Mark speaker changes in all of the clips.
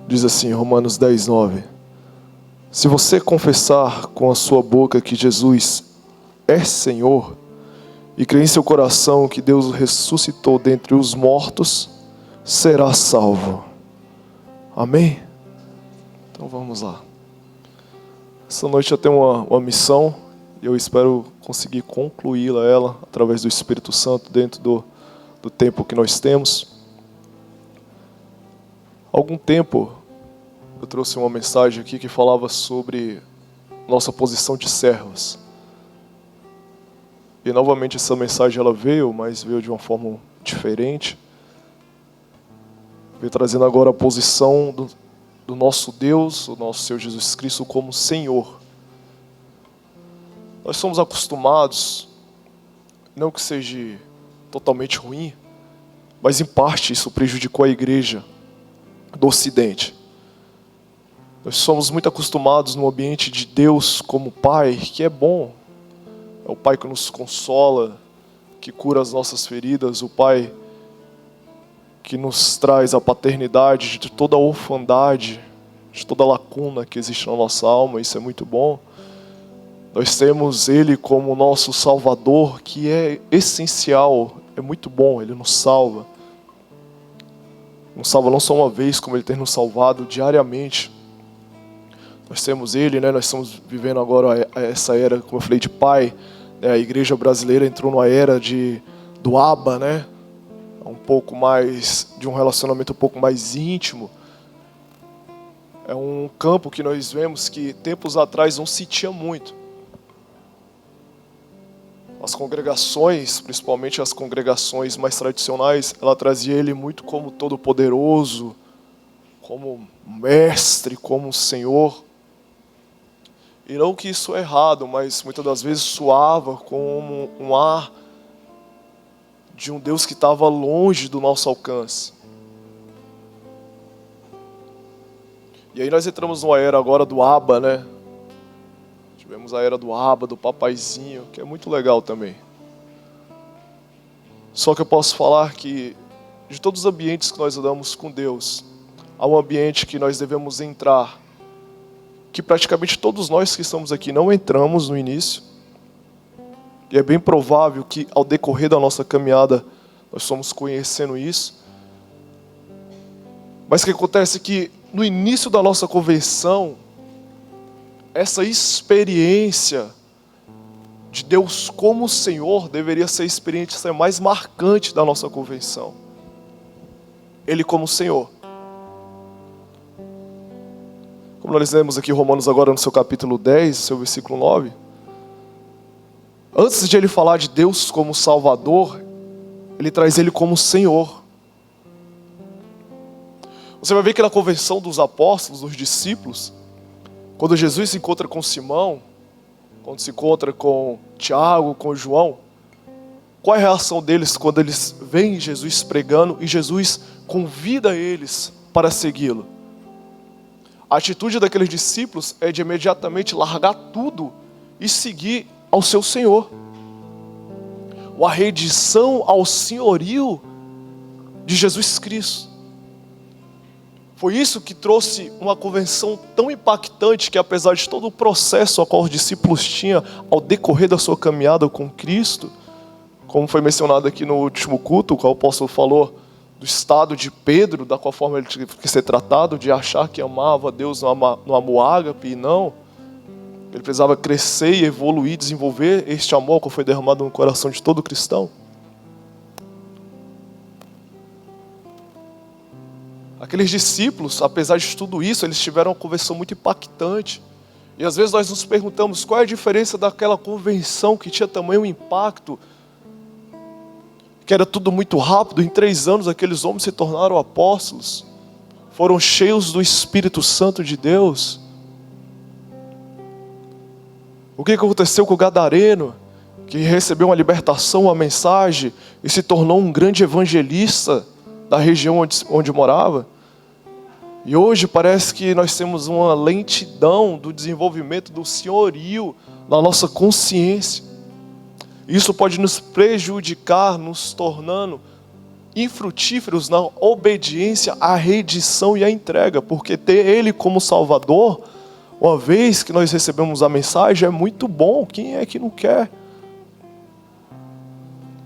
Speaker 1: Diz assim, Romanos 10:9. Se você confessar com a sua boca que Jesus é Senhor e crer em seu coração que Deus o ressuscitou dentre os mortos, será salvo. Amém? Então vamos lá. Essa noite eu tenho uma missão e eu espero conseguir concluí-la através do Espírito Santo dentro do tempo que nós temos. Há algum tempo eu trouxe uma mensagem aqui que falava sobre nossa posição de servos. E novamente essa mensagem ela veio, mas veio de uma forma diferente. Veio trazendo agora a posição do nosso Deus, o nosso Senhor Jesus Cristo como Senhor. Nós somos acostumados, não que seja totalmente ruim, mas em parte isso prejudicou a igreja do Ocidente. Nós somos muito acostumados no ambiente de Deus como Pai, que é bom. É o Pai que nos consola, que cura as nossas feridas, o Pai que nos traz a paternidade de toda a orfandade, de toda a lacuna que existe na nossa alma, isso é muito bom. Nós temos Ele como nosso Salvador, que é essencial, é muito bom, Ele nos salva. Nos salva não só uma vez, como Ele tem nos salvado diariamente. Nós temos Ele, nós estamos vivendo agora essa era, como eu falei, de Pai. A igreja brasileira entrou numa era do Abba, um pouco mais, de um relacionamento um pouco mais íntimo. É um campo que nós vemos que tempos atrás não se tinha muito. As congregações, principalmente as congregações mais tradicionais, ela trazia Ele muito como Todo-Poderoso, como Mestre, como Senhor. E não que isso é errado, mas muitas das vezes soava como um ar de um Deus que estava longe do nosso alcance. E aí nós entramos numa era agora do Abba, Tivemos a era do Abba, do papaizinho, que é muito legal também. Só que eu posso falar que de todos os ambientes que nós andamos com Deus, há um ambiente que nós devemos entrar, que praticamente todos nós que estamos aqui não entramos no início. E é bem provável que ao decorrer da nossa caminhada nós estamos conhecendo isso. Mas o que acontece é que no início da nossa conversão, essa experiência de Deus como Senhor deveria ser a experiência mais marcante da nossa conversão. Ele como Senhor. Como nós lemos aqui Romanos agora no seu capítulo 10, seu versículo 9. Antes de ele falar de Deus como Salvador, ele traz Ele como Senhor. Você vai ver que na conversão dos apóstolos, dos discípulos, quando Jesus se encontra com Simão, quando se encontra com Tiago, com João, qual é a reação deles quando eles veem Jesus pregando e Jesus convida eles para segui-lo? A atitude daqueles discípulos é de imediatamente largar tudo e seguir ao seu Senhor. A rendição ao senhorio de Jesus Cristo. Foi isso que trouxe uma conversão tão impactante que, apesar de todo o processo ao qual os discípulos tinham ao decorrer da sua caminhada com Cristo, como foi mencionado aqui no último culto, o qual o apóstolo falou do estado de Pedro, da qual forma ele tinha que ser tratado, de achar que amava a Deus no amor ágape, e não. Ele precisava crescer e evoluir, desenvolver este amor que foi derramado no coração de todo cristão. Aqueles discípulos, apesar de tudo isso, eles tiveram uma conversão muito impactante. E às vezes nós nos perguntamos qual é a diferença daquela convenção que tinha tamanho impacto, que era tudo muito rápido. Em 3 anos aqueles homens se tornaram apóstolos, foram cheios do Espírito Santo de Deus. O que aconteceu com o gadareno, que recebeu uma libertação, uma mensagem, e se tornou um grande evangelista da região onde morava? E hoje parece que nós temos uma lentidão do desenvolvimento do senhorio na nossa consciência. Isso pode nos prejudicar, nos tornando infrutíferos na obediência à rendição e à entrega, porque ter Ele como Salvador, uma vez que nós recebemos a mensagem, é muito bom. Quem é que não quer?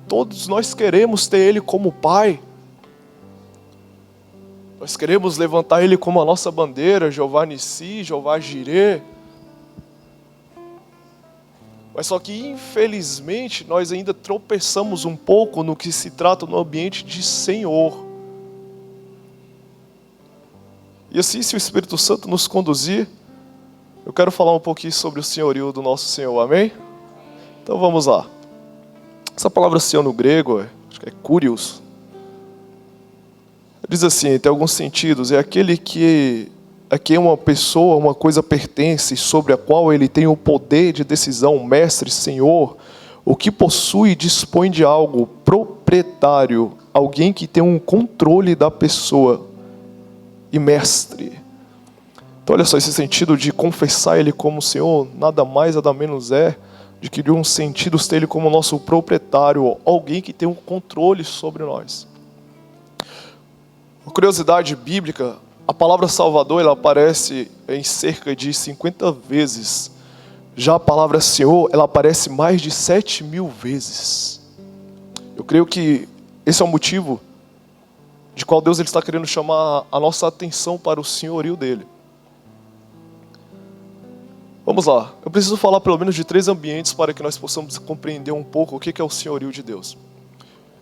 Speaker 1: Todos nós queremos ter Ele como Pai. Nós queremos levantar Ele como a nossa bandeira, Jeová Nissi, Jeová Jireh. Mas só que, infelizmente, nós ainda tropeçamos um pouco no que se trata no ambiente de Senhor. E assim, se o Espírito Santo nos conduzir, eu quero falar um pouquinho sobre o senhorio do nosso Senhor, amém? Então vamos lá. Essa palavra Senhor no grego, acho que é kurios. Diz assim, tem alguns sentidos, é aquele que a quem uma pessoa, uma coisa pertence, sobre a qual ele tem o poder de decisão, mestre, senhor, o que possui e dispõe de algo, proprietário, alguém que tem um controle da pessoa, e mestre. Então olha só, esse sentido de confessar Ele como Senhor, nada mais, nada menos é, de que de um sentido ter Ele como nosso proprietário, alguém que tem um controle sobre nós. Uma curiosidade bíblica, a palavra Salvador, ela aparece em cerca de 50 vezes. Já a palavra Senhor, ela aparece mais de 7.000 vezes. Eu creio que esse é o motivo de qual Deus ele está querendo chamar a nossa atenção para o senhorio dele. Vamos lá, eu preciso falar pelo menos de 3 ambientes para que nós possamos compreender um pouco o que é o senhorio de Deus.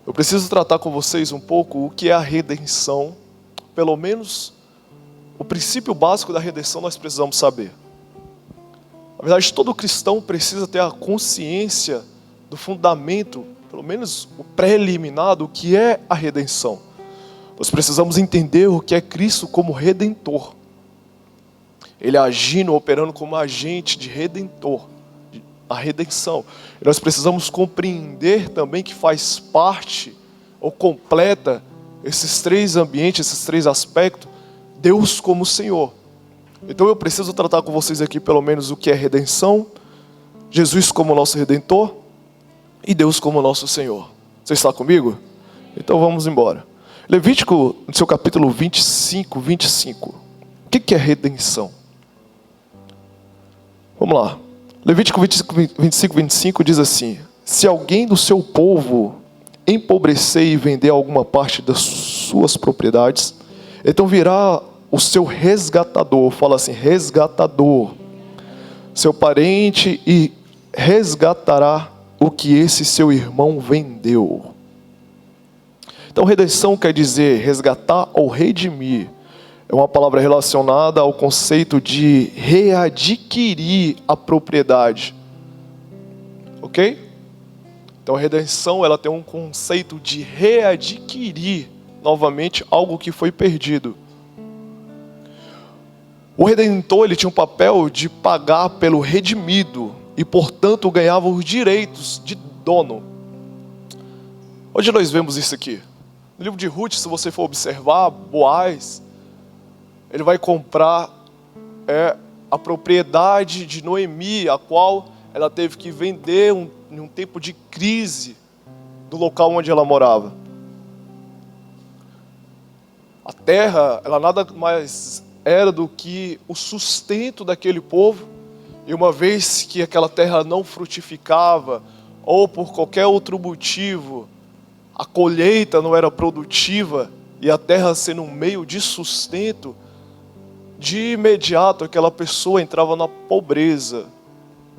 Speaker 1: Eu preciso tratar com vocês um pouco o que é a redenção, pelo menos o princípio básico da redenção nós precisamos saber. Na verdade, todo cristão precisa ter a consciência do fundamento, pelo menos o preliminar do que é a redenção. Nós precisamos entender o que é Cristo como Redentor. Ele agindo, operando como agente de Redentor, a redenção. E nós precisamos compreender também que faz parte, ou completa, esses 3 ambientes, esses 3 aspectos, Deus como Senhor. Então eu preciso tratar com vocês aqui pelo menos o que é redenção, Jesus como nosso Redentor e Deus como nosso Senhor. Você está comigo? Então vamos embora. Levítico, no seu capítulo 25. O que é redenção? Vamos lá. Levítico 25 diz assim: se alguém do seu povo empobrecer e vender alguma parte das suas propriedades, então virá o seu resgatador, fala assim, resgatador, seu parente, e resgatará o que esse seu irmão vendeu. Então redenção quer dizer resgatar ou redimir. É uma palavra relacionada ao conceito de readquirir a propriedade. Ok? Então a redenção ela tem um conceito de readquirir novamente algo que foi perdido. O Redentor ele tinha um papel de pagar pelo redimido e, portanto, ganhava os direitos de dono. Onde nós vemos isso aqui? No livro de Ruth, se você for observar, Boaz, ele vai comprar a propriedade de Noemi, a qual ela teve que vender em um tempo de crise do local onde ela morava. A terra, ela nada mais era do que o sustento daquele povo, e uma vez que aquela terra não frutificava, ou por qualquer outro motivo, a colheita não era produtiva, e a terra sendo um meio de sustento, de imediato aquela pessoa entrava na pobreza.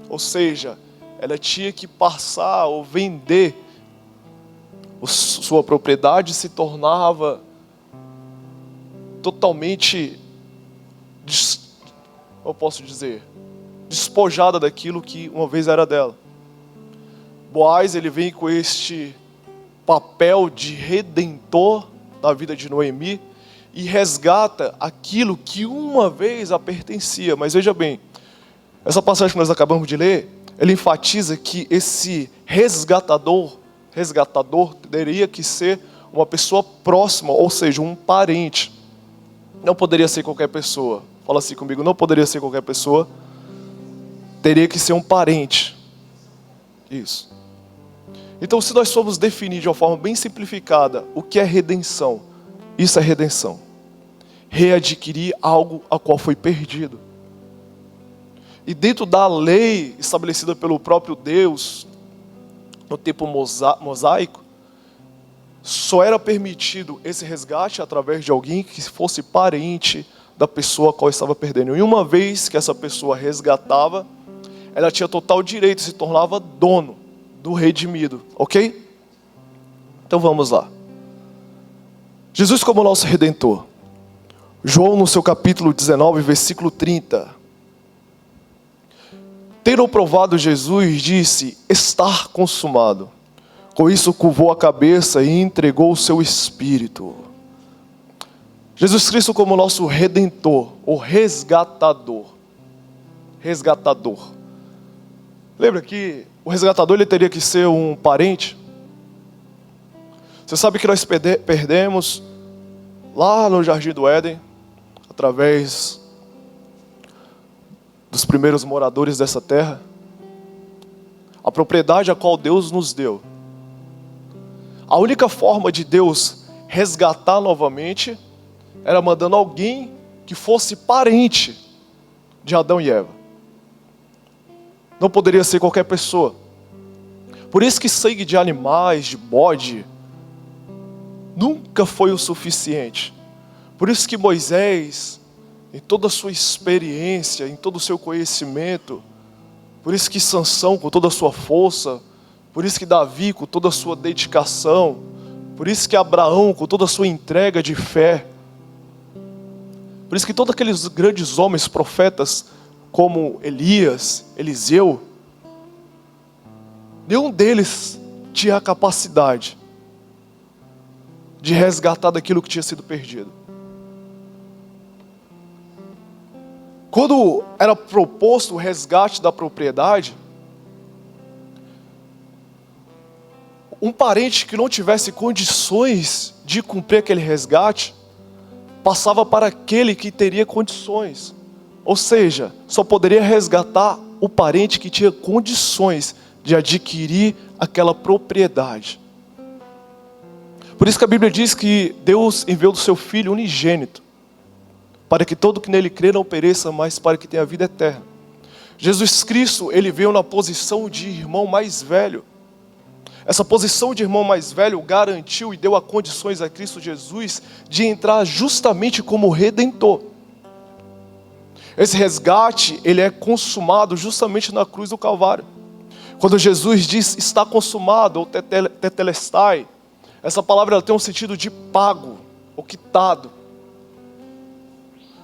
Speaker 1: Ou seja, ela tinha que passar ou vender sua propriedade, se tornava totalmente, eu posso dizer, despojada daquilo que uma vez era dela. Boaz, ele vem com este papel de redentor na vida de Noemi e resgata aquilo que uma vez a pertencia. Mas veja bem, essa passagem que nós acabamos de ler, ele enfatiza que esse resgatador teria que ser uma pessoa próxima, ou seja, um parente. Não poderia ser qualquer pessoa. Fala assim comigo, não poderia ser qualquer pessoa. Teria que ser um parente. Isso. Então, se nós formos definir de uma forma bem simplificada o que é redenção, isso é redenção. Readquirir algo a qual foi perdido. E dentro da lei estabelecida pelo próprio Deus, no tempo mosaico, só era permitido esse resgate através de alguém que fosse parente da pessoa a qual estava perdendo. E uma vez que essa pessoa resgatava, ela tinha total direito, se tornava dono do redimido, ok? Então vamos lá. Jesus como nosso Redentor. João no seu capítulo 19, versículo 30. Tendo provado Jesus, disse, está consumado. Com isso curvou a cabeça e entregou o seu espírito. Jesus Cristo como nosso Redentor, o resgatador. Resgatador. Lembra que o resgatador ele teria que ser um parente? Você sabe que nós perdemos lá no Jardim do Éden, através dos primeiros moradores dessa terra, a propriedade a qual Deus nos deu. A única forma de Deus resgatar novamente era mandando alguém que fosse parente de Adão e Eva. Não poderia ser qualquer pessoa. Por isso que sangue de animais, de bode, nunca foi o suficiente. Por isso que Moisés, em toda a sua experiência, em todo o seu conhecimento, por isso que Sansão, com toda a sua força, por isso que Davi, com toda a sua dedicação, por isso que Abraão, com toda a sua entrega de fé, por isso que todos aqueles grandes homens, profetas, como Elias, Eliseu, nenhum deles tinha a capacidade de resgatar daquilo que tinha sido perdido. Quando era proposto o resgate da propriedade, um parente que não tivesse condições de cumprir aquele resgate, passava para aquele que teria condições. Ou seja, só poderia resgatar o parente que tinha condições de adquirir aquela propriedade. Por isso que a Bíblia diz que Deus enviou o seu Filho unigênito, para que todo que nele crê não pereça, mas para que tenha vida eterna. Jesus Cristo, ele veio na posição de irmão mais velho. Essa posição de irmão mais velho garantiu e deu a condições a Cristo Jesus de entrar justamente como Redentor. Esse resgate, ele é consumado justamente na cruz do Calvário. Quando Jesus diz, está consumado, ou tetelestai, essa palavra ela tem um sentido de pago, ou quitado.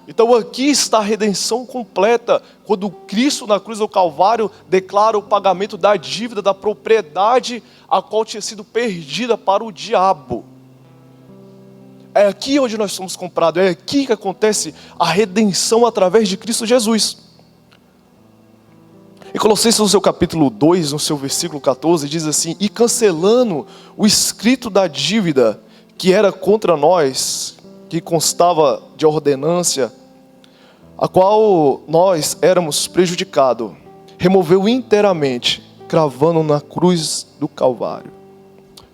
Speaker 1: Então aqui está a redenção completa, quando Cristo na cruz do Calvário declara o pagamento da dívida, da propriedade a qual tinha sido perdida para o diabo. É aqui onde nós somos comprados, é aqui que acontece a redenção através de Cristo Jesus. Em Colossenses no seu capítulo 2, no seu versículo 14, diz assim, e cancelando o escrito da dívida que era contra nós, que constava de ordenância, a qual nós éramos prejudicados, removeu inteiramente, cravando na cruz do Calvário.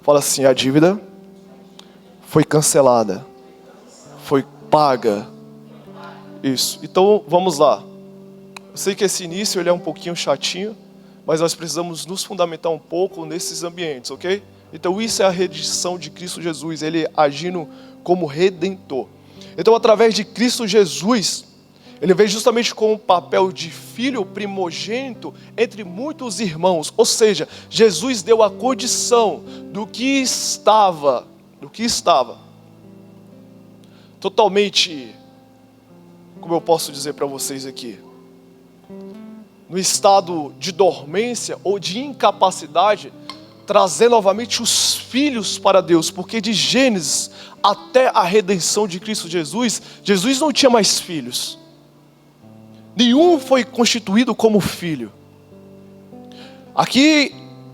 Speaker 1: Fala assim, a dívida foi cancelada, foi paga. Isso, então vamos lá. Eu sei que esse início ele é um pouquinho chatinho, mas nós precisamos nos fundamentar um pouco nesses ambientes, ok? Então isso é a redenção de Cristo Jesus, ele agindo como Redentor. Então através de Cristo Jesus, ele veio justamente com o papel de filho primogênito entre muitos irmãos. Ou seja, Jesus deu a condição do que estava totalmente, como eu posso dizer para vocês aqui, no estado de dormência ou de incapacidade, trazer novamente os filhos para Deus, porque de Gênesis até a redenção de Cristo Jesus, Jesus não tinha mais filhos. Nenhum foi constituído como filho. Aqui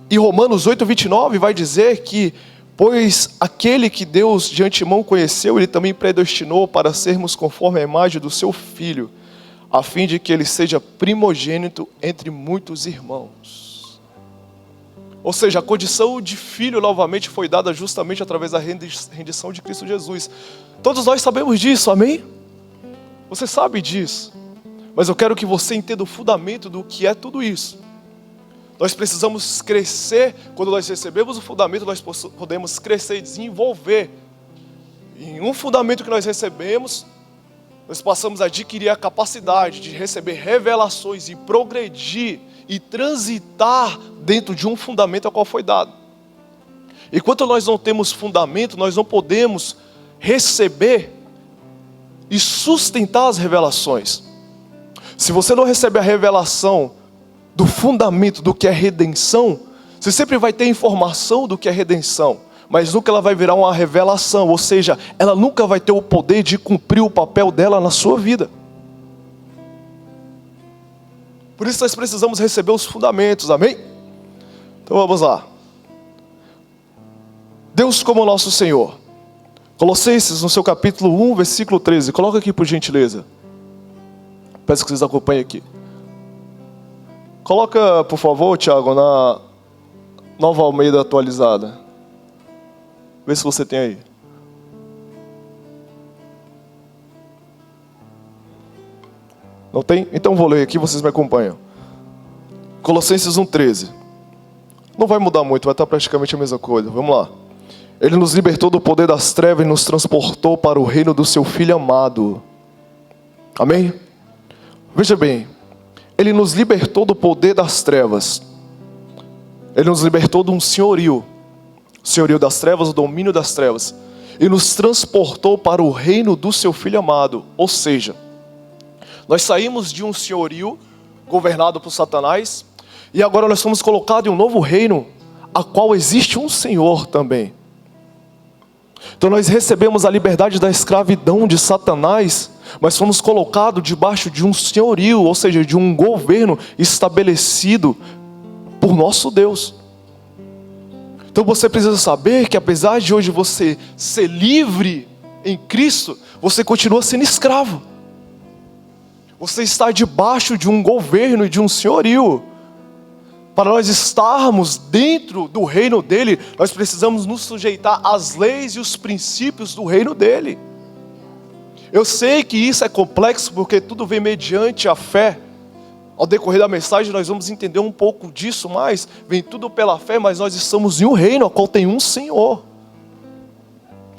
Speaker 1: em Romanos 8:29 vai dizer que, pois aquele que Deus de antemão conheceu, ele também predestinou para sermos conforme a imagem do seu Filho, a fim de que ele seja primogênito entre muitos irmãos. Ou seja, a condição de filho novamente foi dada justamente através da rendição de Cristo Jesus. Todos nós sabemos disso, amém? Você sabe disso. Mas eu quero que você entenda o fundamento do que é tudo isso. Nós precisamos crescer. Quando nós recebemos o fundamento, nós podemos crescer e desenvolver. Em um fundamento que nós recebemos, nós passamos a adquirir a capacidade de receber revelações e progredir e transitar dentro de um fundamento ao qual foi dado. Enquanto nós não temos fundamento, nós não podemos receber e sustentar as revelações. Se você não recebe a revelação do fundamento do que é redenção, você sempre vai ter informação do que é redenção, mas nunca ela vai virar uma revelação, ou seja, ela nunca vai ter o poder de cumprir o papel dela na sua vida. Por isso nós precisamos receber os fundamentos, amém? Então vamos lá. Deus como nosso Senhor. Colossenses, no seu capítulo 1, versículo 13. Coloca aqui por gentileza. Peço que vocês acompanhem aqui. Coloca, por favor, Tiago, na Nova Almeida atualizada. Vê se você tem aí. Não tem? Então vou ler aqui, vocês me acompanham. Colossenses 1,13. Não vai mudar muito, vai estar praticamente a mesma coisa. Vamos lá. Ele nos libertou do poder das trevas e nos transportou para o reino do seu Filho amado. Amém? Veja bem. Ele nos libertou do poder das trevas. Ele nos libertou de um senhorio. O senhorio das trevas, o domínio das trevas. E nos transportou para o reino do seu Filho amado. Ou seja, nós saímos de um senhorio governado por Satanás, e agora nós fomos colocados em um novo reino, a qual existe um Senhor também. Então nós recebemos a liberdade da escravidão de Satanás, mas fomos colocados debaixo de um senhorio, ou seja, de um governo estabelecido por nosso Deus. Então você precisa saber que apesar de hoje você ser livre em Cristo, você continua sendo escravo. Você está debaixo de um governo e de um senhorio. Para nós estarmos dentro do reino dele, nós precisamos nos sujeitar às leis e os princípios do reino dele. Eu sei que isso é complexo, porque tudo vem mediante a fé. Ao decorrer da mensagem nós vamos entender um pouco disso, mas vem tudo pela fé, mas nós estamos em um reino ao qual tem um Senhor.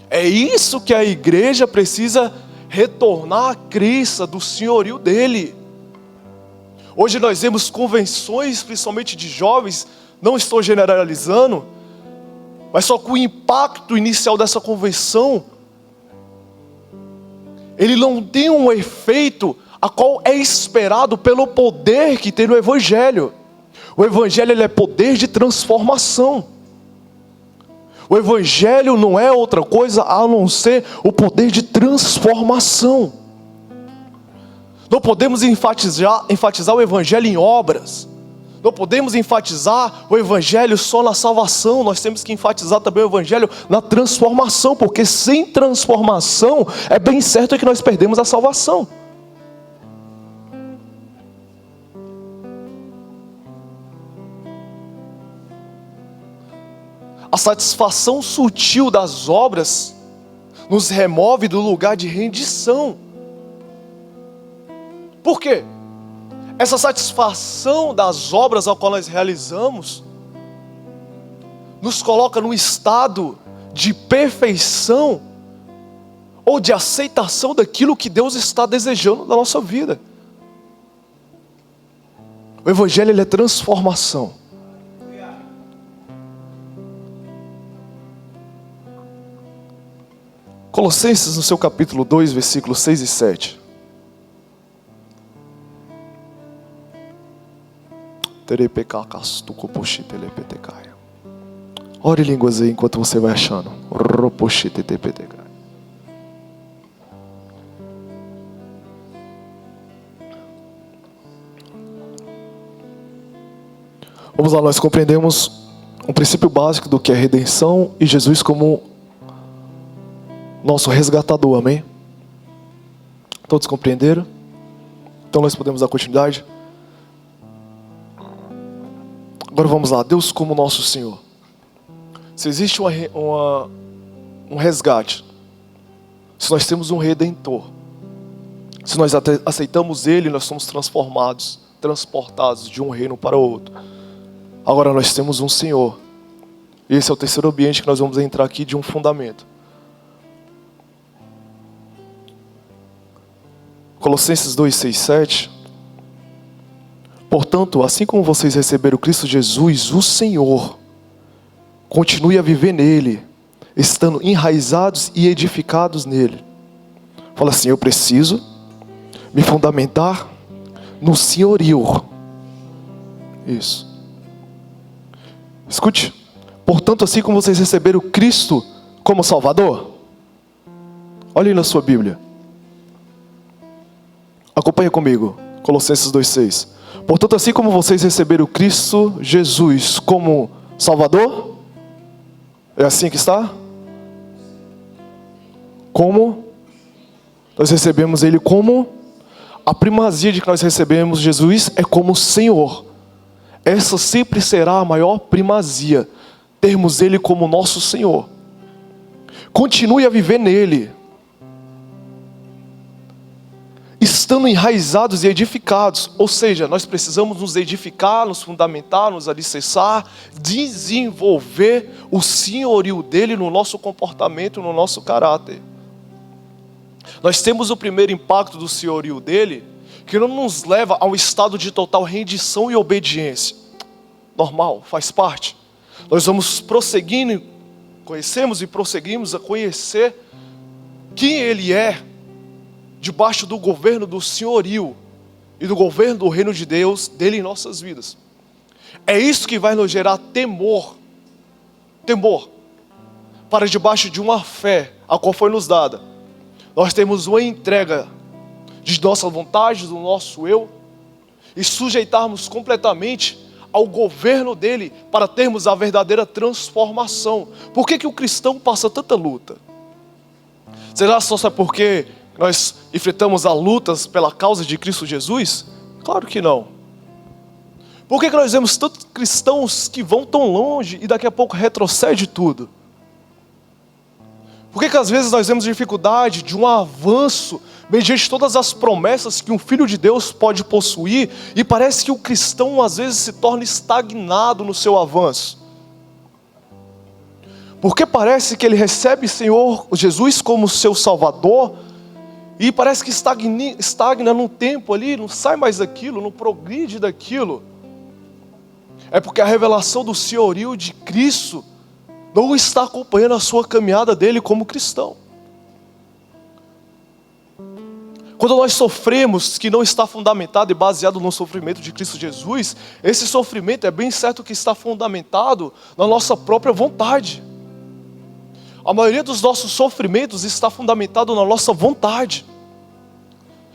Speaker 1: É isso que a igreja precisa retornar à crença do senhorio dele. Hoje nós vemos convenções, principalmente de jovens, não estou generalizando, mas só que o impacto inicial dessa convenção, ele não tem um efeito a qual é esperado pelo poder que tem no Evangelho. O Evangelho ele é poder de transformação. O Evangelho não é outra coisa a não ser o poder de transformação. Não podemos enfatizar o Evangelho em obras. Não podemos enfatizar o Evangelho só na salvação. Nós temos que enfatizar também o Evangelho na transformação. Porque sem transformação, é bem certo que nós perdemos a salvação. A satisfação sutil das obras nos remove do lugar de rendição. Por quê? Essa satisfação das obras ao qual nós realizamos nos coloca num estado de perfeição ou de aceitação daquilo que Deus está desejando na nossa vida. O Evangelho ele é transformação. Colossenses, no seu capítulo 2, versículos 6 e 7. Ore em línguas aí enquanto você vai achando. Vamos lá, nós compreendemos um princípio básico do que é redenção e Jesus como nosso resgatador, amém? Todos compreenderam? Então nós podemos dar continuidade. Agora vamos lá, Deus como nosso Senhor. Se existe um resgate, se nós temos um Redentor, se nós aceitamos Ele, nós somos transportados de um reino para outro. Agora nós temos um Senhor. E esse é o terceiro ambiente que nós vamos entrar aqui, de um fundamento. Colossenses 2, 6, 7. Portanto, assim como vocês receberam Cristo Jesus, o Senhor, continue a viver nele, estando enraizados e edificados nele. Fala assim: eu preciso me fundamentar no senhorio. Isso. Escute. Portanto, assim como vocês receberam Cristo como Salvador, olhe na sua Bíblia. Acompanhe comigo. Colossenses 2,6. Portanto, assim como vocês receberam Cristo Jesus como Salvador, é assim que está? Como? Nós recebemos Ele como? A primazia de que nós recebemos Jesus é como Senhor. Essa sempre será a maior primazia, termos Ele como nosso Senhor. Continue a viver nele, estando enraizados e edificados. Ou seja, nós precisamos nos edificar, nos fundamentar, nos alicerçar, desenvolver o senhorio dele no nosso comportamento, no nosso caráter. Nós temos o primeiro impacto do senhorio dele, que não nos leva a um estado de total rendição e obediência. Normal, faz parte. Nós vamos prosseguindo, conhecemos e prosseguimos a conhecer quem Ele é, debaixo do governo do senhorio e do governo do reino de Deus, dele em nossas vidas. É isso que vai nos gerar temor, para debaixo de uma fé, a qual foi nos dada. Nós temos uma entrega de nossa vontade, do nosso eu, e sujeitarmos completamente ao governo dele, para termos a verdadeira transformação. Por que o cristão passa tanta luta? Será só porque nós enfrentamos as lutas pela causa de Cristo Jesus? Claro que não. Por que nós vemos tantos cristãos que vão tão longe e daqui a pouco retrocede tudo? Por que às vezes nós vemos dificuldade de um avanço mediante todas as promessas que um filho de Deus pode possuir, e parece que o cristão às vezes se torna estagnado no seu avanço? Porque parece que ele recebe Senhor Jesus como seu Salvador, e parece que estagna num tempo ali, não sai mais daquilo, não progride daquilo. É porque a revelação do senhorio de Cristo não está acompanhando a sua caminhada dele como cristão. Quando nós sofremos, que não está fundamentado e baseado no sofrimento de Cristo Jesus, esse sofrimento é bem certo que está fundamentado na nossa própria vontade. A maioria dos nossos sofrimentos está fundamentado na nossa vontade.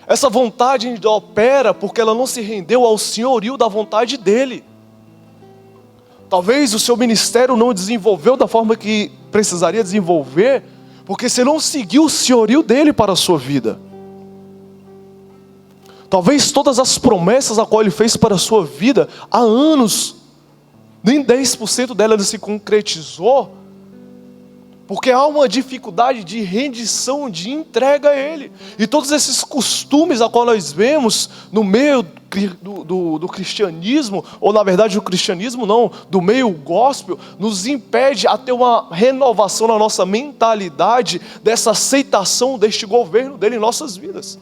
Speaker 1: Essa vontade ainda opera porque ela não se rendeu ao senhorio da vontade dele. Talvez o seu ministério não desenvolveu da forma que precisaria desenvolver, porque você não seguiu o senhorio dele para a sua vida. Talvez todas as promessas a qual ele fez para a sua vida há anos, nem 10% dela se concretizou, porque há uma dificuldade de rendição, de entrega a ele. E todos esses costumes a qual nós vemos no meio do cristianismo, ou na verdade do cristianismo não, do meio gospel, nos impede a ter uma renovação na nossa mentalidade, dessa aceitação deste governo dele em nossas vidas.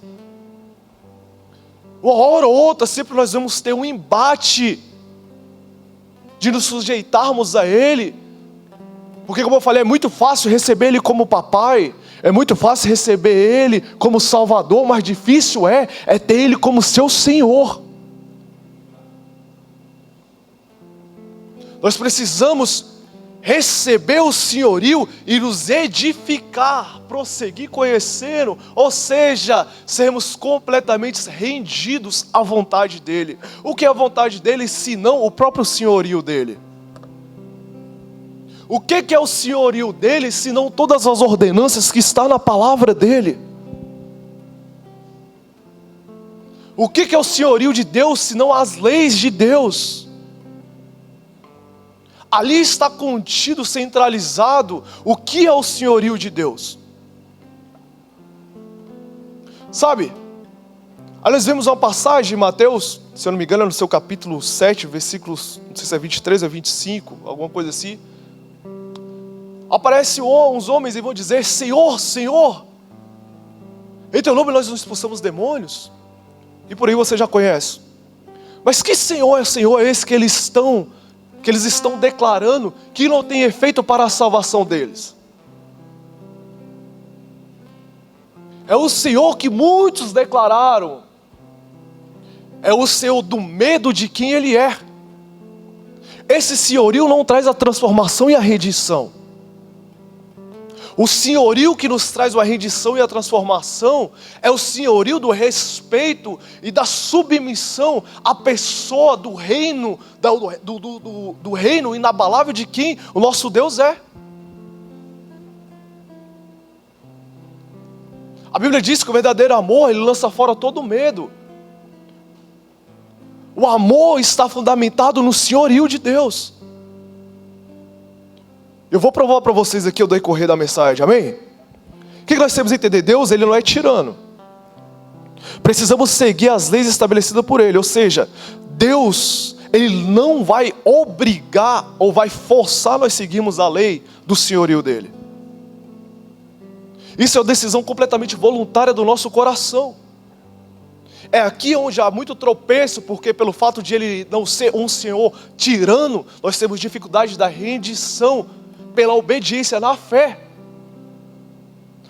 Speaker 1: Uma hora ou outra, sempre nós vamos ter um embate de nos sujeitarmos a ele, porque, como eu falei, é muito fácil receber ele como papai, é muito fácil receber ele como salvador, mas difícil é ter ele como seu Senhor. Nós precisamos receber o senhorio e nos edificar, prosseguir conhecendo, ou seja, sermos completamente rendidos à vontade dele. O que é a vontade dele, senão o próprio senhorio dele? O que é o senhorio dele, senão todas as ordenanças que estão na palavra dele? O que é o senhorio de Deus, senão as leis de Deus? Ali está contido, centralizado, o que é o senhorio de Deus. Sabe? Aí nós vemos uma passagem em Mateus, se eu não me engano, é no seu capítulo 7, versículos, não sei se é 23 ou 25, alguma coisa assim. Aparece uns homens e vão dizer: Senhor, Senhor, em teu nome nós não expulsamos demônios. E por aí você já conhece. Mas que Senhor é esse que eles estão declarando que não tem efeito para a salvação deles? É o Senhor que muitos declararam. É o Senhor do medo de quem Ele é. Esse senhorio não traz a transformação e a redenção. O senhorio que nos traz a redenção e a transformação é o senhorio do respeito e da submissão à pessoa do reino, do reino inabalável de quem o nosso Deus é. A Bíblia diz que o verdadeiro amor, ele lança fora todo medo. O amor está fundamentado no senhorio de Deus. Eu vou provar para vocês aqui ao decorrer da mensagem, amém? O que nós temos que entender? Deus, Ele não é tirano. Precisamos seguir as leis estabelecidas por Ele. Ou seja, Deus, Ele não vai obrigar ou vai forçar nós seguirmos a lei do senhorio dEle. Isso é uma decisão completamente voluntária do nosso coração. É aqui onde há muito tropeço, porque pelo fato de Ele não ser um Senhor tirano, nós temos dificuldade da rendição pela obediência na fé,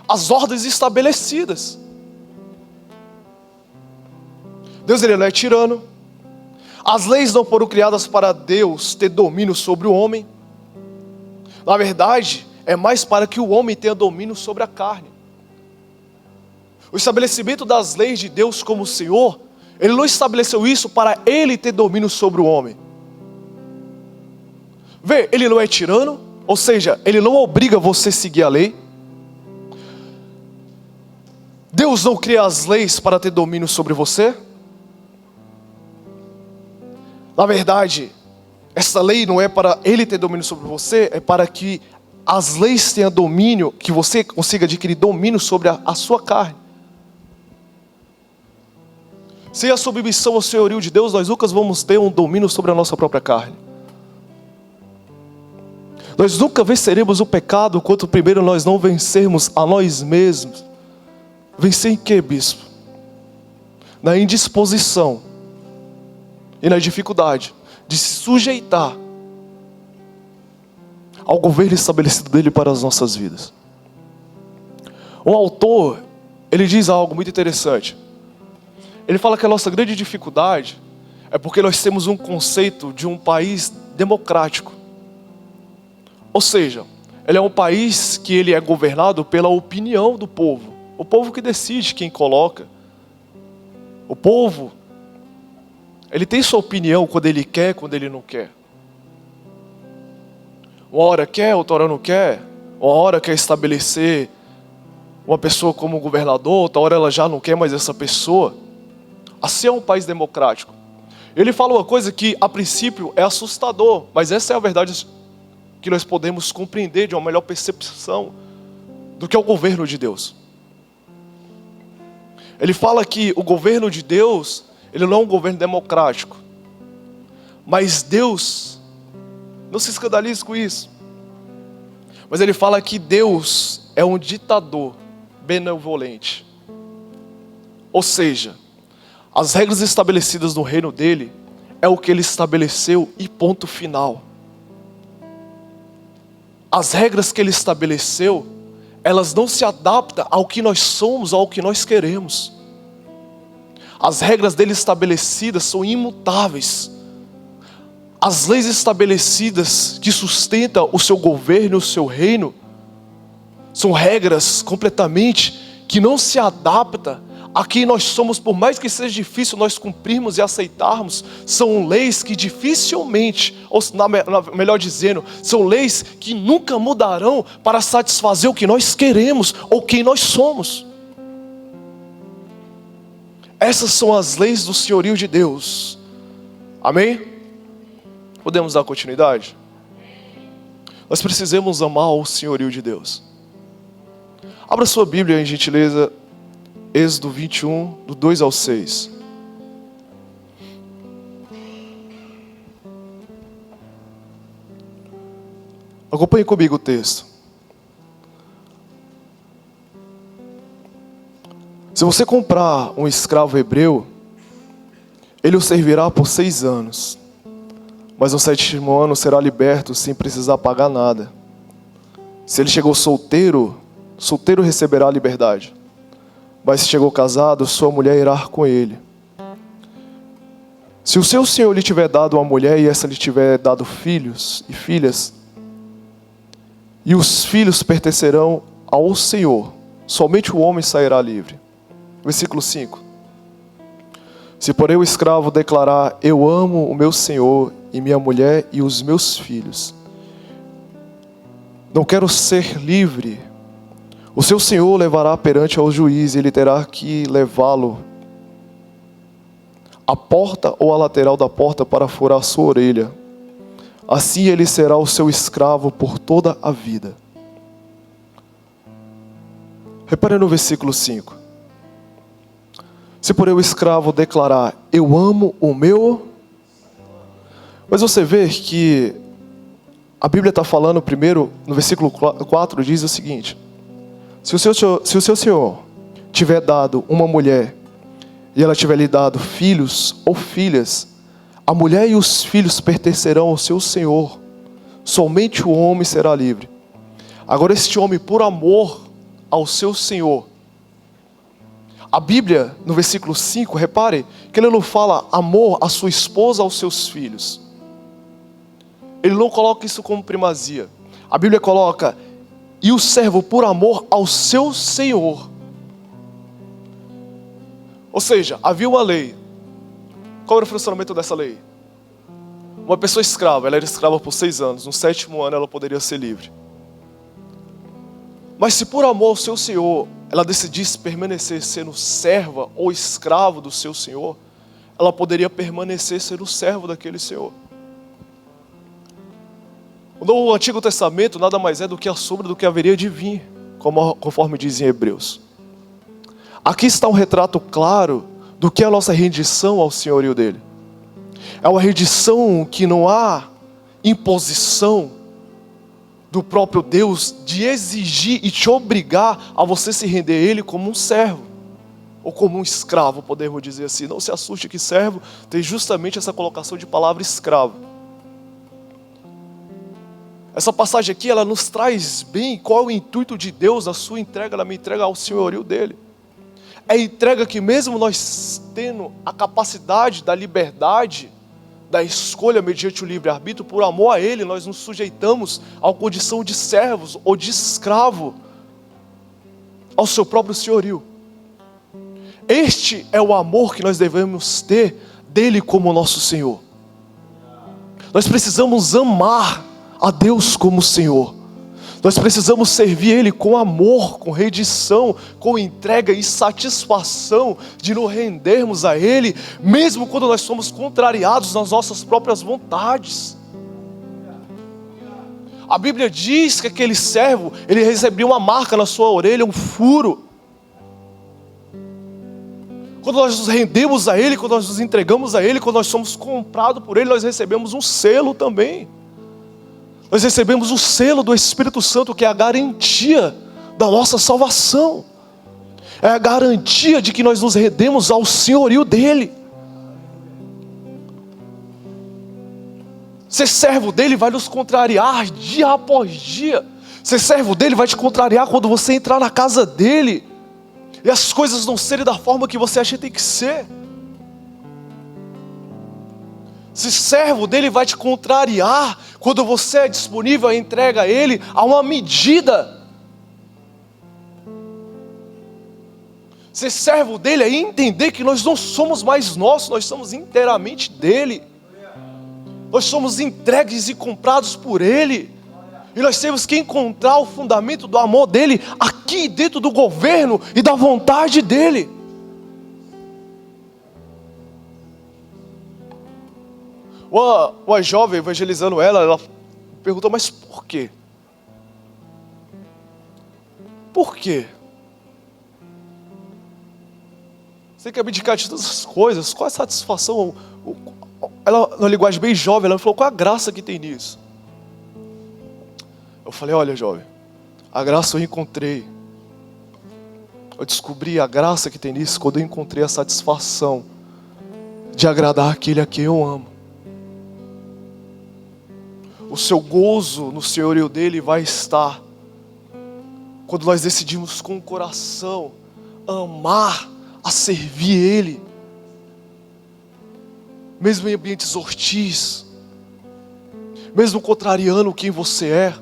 Speaker 1: as ordens estabelecidas. Deus, Ele não é tirano. As leis não foram criadas para Deus ter domínio sobre o homem. Na verdade, é mais para que o homem tenha domínio sobre a carne. O estabelecimento das leis de Deus como Senhor, Ele não estabeleceu isso para Ele ter domínio sobre o homem. Vê, Ele não é tirano. Ou seja, Ele não obriga você a seguir a lei. Deus não cria as leis para ter domínio sobre você. Na verdade, essa lei não é para Ele ter domínio sobre você, é para que as leis tenham domínio, que você consiga adquirir domínio sobre a sua carne. Sem a submissão ao senhorio de Deus, nós nunca vamos ter um domínio sobre a nossa própria carne. Nós nunca venceremos o pecado enquanto primeiro nós não vencermos a nós mesmos. Vencer em quê, bispo? Na indisposição e na dificuldade de se sujeitar ao governo estabelecido dele para as nossas vidas. Um autor, ele diz algo muito interessante. Ele fala que a nossa grande dificuldade é porque nós temos um conceito de um país democrático. Ou seja, ele é um país que ele é governado pela opinião do povo. O povo que decide quem coloca. O povo, ele tem sua opinião quando ele quer, quando ele não quer. Uma hora quer, outra hora não quer. Uma hora quer estabelecer uma pessoa como governador, outra hora ela já não quer mais essa pessoa. Assim é um país democrático. Ele fala uma coisa que a princípio é assustador, mas essa é a verdade que nós podemos compreender de uma melhor percepção do que é o governo de Deus. Ele fala que o governo de Deus, ele não é um governo democrático. Mas Deus, não se escandalize com isso. Mas ele fala que Deus é um ditador benevolente. Ou seja, as regras estabelecidas no reino dele é o que ele estabeleceu e ponto final. As regras que ele estabeleceu, elas não se adaptam ao que nós somos, ao que nós queremos. As regras dele estabelecidas são imutáveis. As leis estabelecidas que sustentam o seu governo, o seu reino, são regras completamente que não se adaptam a quem nós somos, por mais que seja difícil nós cumprirmos e aceitarmos. São leis que dificilmente, ou melhor dizendo, são leis que nunca mudarão para satisfazer o que nós queremos ou quem nós somos. Essas são as leis do senhorio de Deus. Amém? Podemos dar continuidade? Nós precisamos amar o senhorio de Deus. Abra sua Bíblia, em gentileza, Êxodo 21, do 2 ao 6. Acompanhe comigo o texto. Se você comprar um escravo hebreu, ele o servirá por 6 anos. Mas no 7º ano será liberto sem precisar pagar nada. Se ele chegou solteiro, solteiro receberá a liberdade. Mas se chegou casado, sua mulher irá com ele. Se o seu senhor lhe tiver dado uma mulher e essa lhe tiver dado filhos e filhas, e os filhos pertencerão ao Senhor, somente o homem sairá livre. Versículo 5. Se porém o escravo declarar: eu amo o meu senhor e minha mulher e os meus filhos, não quero ser livre, o seu senhor o levará perante ao juiz e ele terá que levá-lo à porta ou à lateral da porta para furar a sua orelha. Assim ele será o seu escravo por toda a vida. Repare no versículo 5. Se porém o escravo declarar: eu amo o meu... Mas você vê que a Bíblia está falando primeiro, no versículo 4, diz o seguinte: se o seu senhor tiver dado uma mulher e ela tiver lhe dado filhos ou filhas, a mulher e os filhos pertencerão ao seu senhor, somente o homem será livre. Agora este homem, por amor ao seu senhor, a Bíblia, no versículo 5, repare que ele não fala amor à sua esposa, aos seus filhos. Ele não coloca isso como primazia. A Bíblia coloca: e o servo por amor ao seu senhor. Ou seja, havia uma lei. Qual era o funcionamento dessa lei? Uma pessoa escrava, ela era escrava por 6 anos. No 7º ano ela poderia ser livre. Mas se por amor ao seu senhor ela decidisse permanecer sendo serva ou escravo do seu senhor, ela poderia permanecer sendo servo daquele senhor. No Antigo Testamento nada mais é do que a sombra do que haveria de vir, conforme diz em Hebreus. Aqui está um retrato claro do que é a nossa rendição ao senhorio dele. É uma rendição que não há imposição do próprio Deus de exigir e te obrigar a você se render a Ele como um servo ou como um escravo, podemos dizer assim. Não se assuste que servo tem justamente essa colocação de palavra escravo. Essa passagem aqui, ela nos traz bem qual é o intuito de Deus na sua entrega, na minha entrega ao senhorio dele. É a entrega que mesmo nós tendo a capacidade da liberdade, da escolha mediante o livre-arbítrio, por amor a Ele, nós nos sujeitamos à condição de servos ou de escravo ao seu próprio senhorio. Este é o amor que nós devemos ter dele como nosso Senhor. Nós precisamos amar a Deus como Senhor. Nós precisamos servir Ele com amor, com rendição, com entrega e satisfação de nos rendermos a Ele, mesmo quando nós somos contrariados nas nossas próprias vontades. A Bíblia diz que aquele servo, ele recebia uma marca na sua orelha, um furo. Quando nós nos rendemos a Ele, quando nós nos entregamos a Ele, quando nós somos comprados por Ele, nós recebemos um selo também. Nós recebemos o selo do Espírito Santo, que é a garantia da nossa salvação. É a garantia de que nós nos rendemos ao senhorio dEle. Ser servo dEle vai nos contrariar dia após dia. Ser servo dEle vai te contrariar quando você entrar na casa dEle e as coisas não serem da forma que você acha que tem que ser. Se servo dele vai te contrariar quando você é disponível a entrega a ele a uma medida. Ser servo dele é entender que nós não somos mais nossos, nós somos inteiramente dele. Nós somos entregues e comprados por ele. E nós temos que encontrar o fundamento do amor dele aqui dentro do governo e da vontade dele. Uma jovem evangelizando ela perguntou: mas por quê? Por quê? Você quer abdicar de todas as coisas? Qual é a satisfação? Ela, na linguagem bem jovem, ela falou, qual é a graça que tem nisso? Eu falei, olha jovem, a graça eu encontrei. Eu descobri a graça que tem nisso quando eu encontrei a satisfação de agradar aquele a quem eu amo. O seu gozo no senhorio dele vai estar quando nós decidimos com o coração amar a servir ele. Mesmo em ambientes hostis, mesmo contrariando quem você é,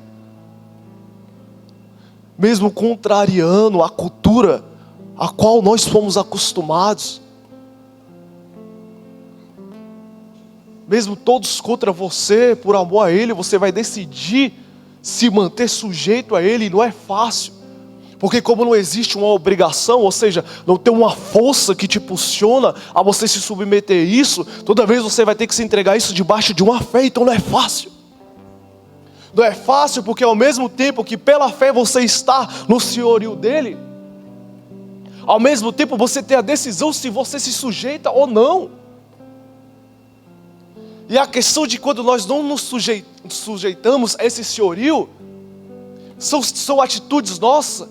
Speaker 1: mesmo contrariando a cultura a qual nós fomos acostumados, mesmo todos contra você, por amor a ele, você vai decidir se manter sujeito a ele. E não é fácil, porque como não existe uma obrigação, ou seja, não tem uma força que te impulsiona a você se submeter a isso, toda vez você vai ter que se entregar a isso debaixo de uma fé. Então não é fácil. Não é fácil porque ao mesmo tempo que pela fé você está no senhorio dele, ao mesmo tempo você tem a decisão se você se sujeita ou não. E a questão de quando nós não nos sujeitamos a esse senhorio, são atitudes nossas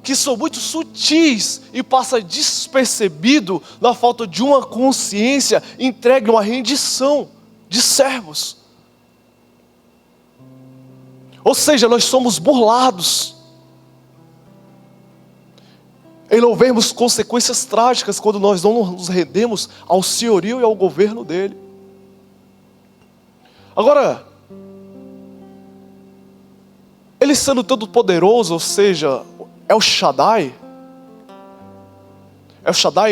Speaker 1: que são muito sutis e passa despercebido na falta de uma consciência entregue a uma rendição de servos. Ou seja, nós somos burlados em não vermos consequências trágicas quando nós não nos rendemos ao senhorio e ao governo dele. Agora, ele sendo todo poderoso, ou seja, El Shaddai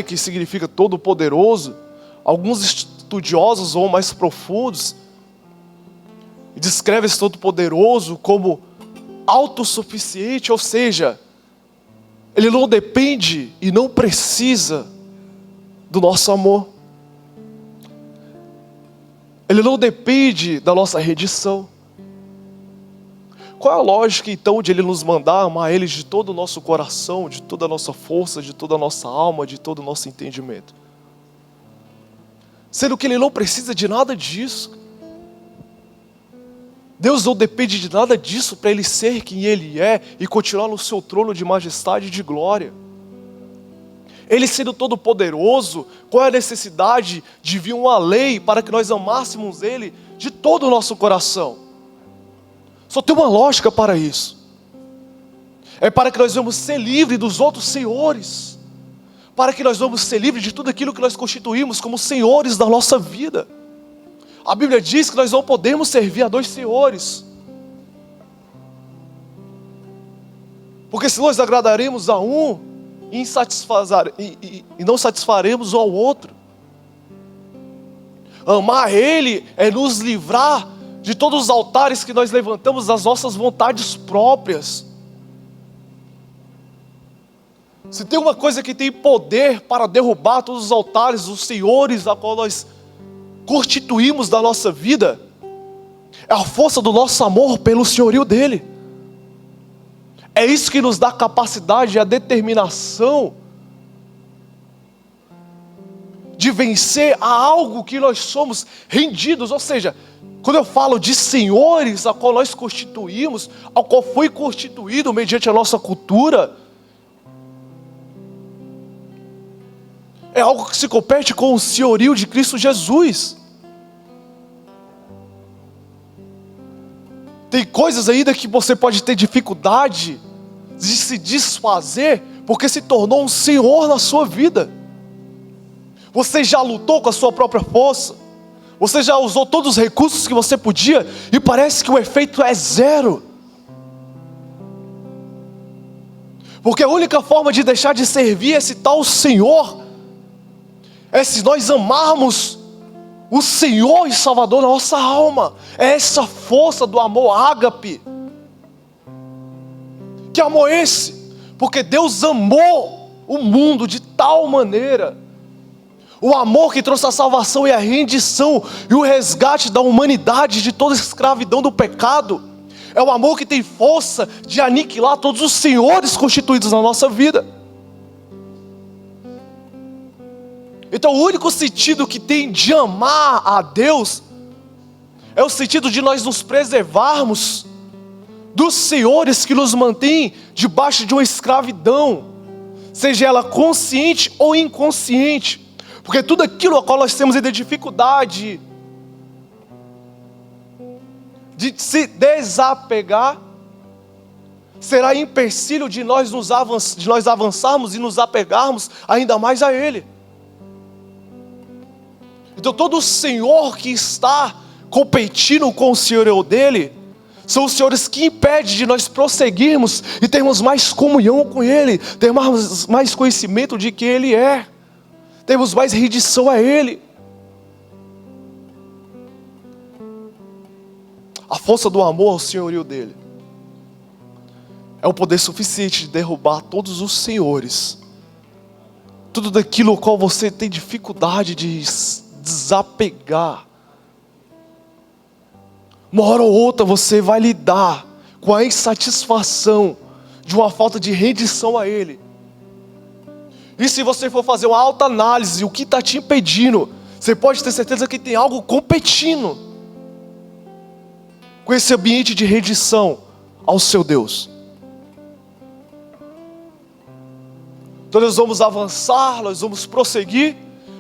Speaker 1: que significa todo poderoso, alguns estudiosos ou mais profundos descrevem esse todo poderoso como autossuficiente, ou seja, ele não depende e não precisa do nosso amor. Ele não depende da nossa rendição. Qual é a lógica então de ele nos mandar amar ele de todo o nosso coração, de toda a nossa força, de toda a nossa alma, de todo o nosso entendimento? Sendo que ele não precisa de nada disso. Deus não depende de nada disso para ele ser quem ele é e continuar no seu trono de majestade e de glória. Ele sendo todo poderoso, qual é a necessidade de vir uma lei para que nós amássemos ele de todo o nosso coração? Só tem uma lógica para isso. É para que nós vamos ser livres dos outros senhores. Para que nós vamos ser livres de tudo aquilo que nós constituímos como senhores da nossa vida. A Bíblia diz que nós não podemos servir a dois senhores. Porque se nós agradaremos a um e não satisfaremos ao outro. Amar ele é nos livrar de todos os altares que nós levantamos das nossas vontades próprias. Se tem uma coisa que tem poder para derrubar todos os altares, os senhores a qual nós constituímos da nossa vida, é a força do nosso amor pelo senhorio dele. É isso que nos dá a capacidade e a determinação de vencer a algo que nós somos rendidos. Ou seja, quando eu falo de senhores a qual nós constituímos, ao qual foi constituído mediante a nossa cultura, é algo que se compete com o senhorio de Cristo Jesus. Tem coisas ainda que você pode ter dificuldade de se desfazer, porque se tornou um senhor na sua vida. Você já lutou com a sua própria força, você já usou todos os recursos que você podia, e parece que o efeito é zero. Porque a única forma de deixar de servir esse tal Senhor é se nós amarmos o Senhor e Salvador da nossa alma. É essa força do amor ágape. Que amor é esse? Porque Deus amou o mundo de tal maneira. O amor que trouxe a salvação e a rendição e o resgate da humanidade de toda a escravidão do pecado. É o amor que tem força de aniquilar todos os senhores constituídos na nossa vida. Então o único sentido que tem de amar a Deus é o sentido de nós nos preservarmos dos senhores que nos mantêm debaixo de uma escravidão, seja ela consciente ou inconsciente, porque tudo aquilo a qual nós temos de dificuldade de se desapegar, será empecilho de nós avançarmos e nos apegarmos ainda mais a Ele. Então todo o senhor que está competindo com o senhorio dele, são os senhores que impedem de nós prosseguirmos e termos mais comunhão com Ele, termos mais conhecimento de que Ele é, termos mais rendição a Ele. A força do amor ao senhorio dele é o poder suficiente de derrubar todos os senhores, tudo daquilo ao qual você tem dificuldade de desapegar. Uma hora ou outra você vai lidar com a insatisfação de uma falta de rendição a Ele. E se você for fazer uma alta análise, o que está te impedindo, você pode ter certeza que tem algo competindo com esse ambiente de rendição ao seu Deus. Então nós vamos avançar, nós vamos prosseguir,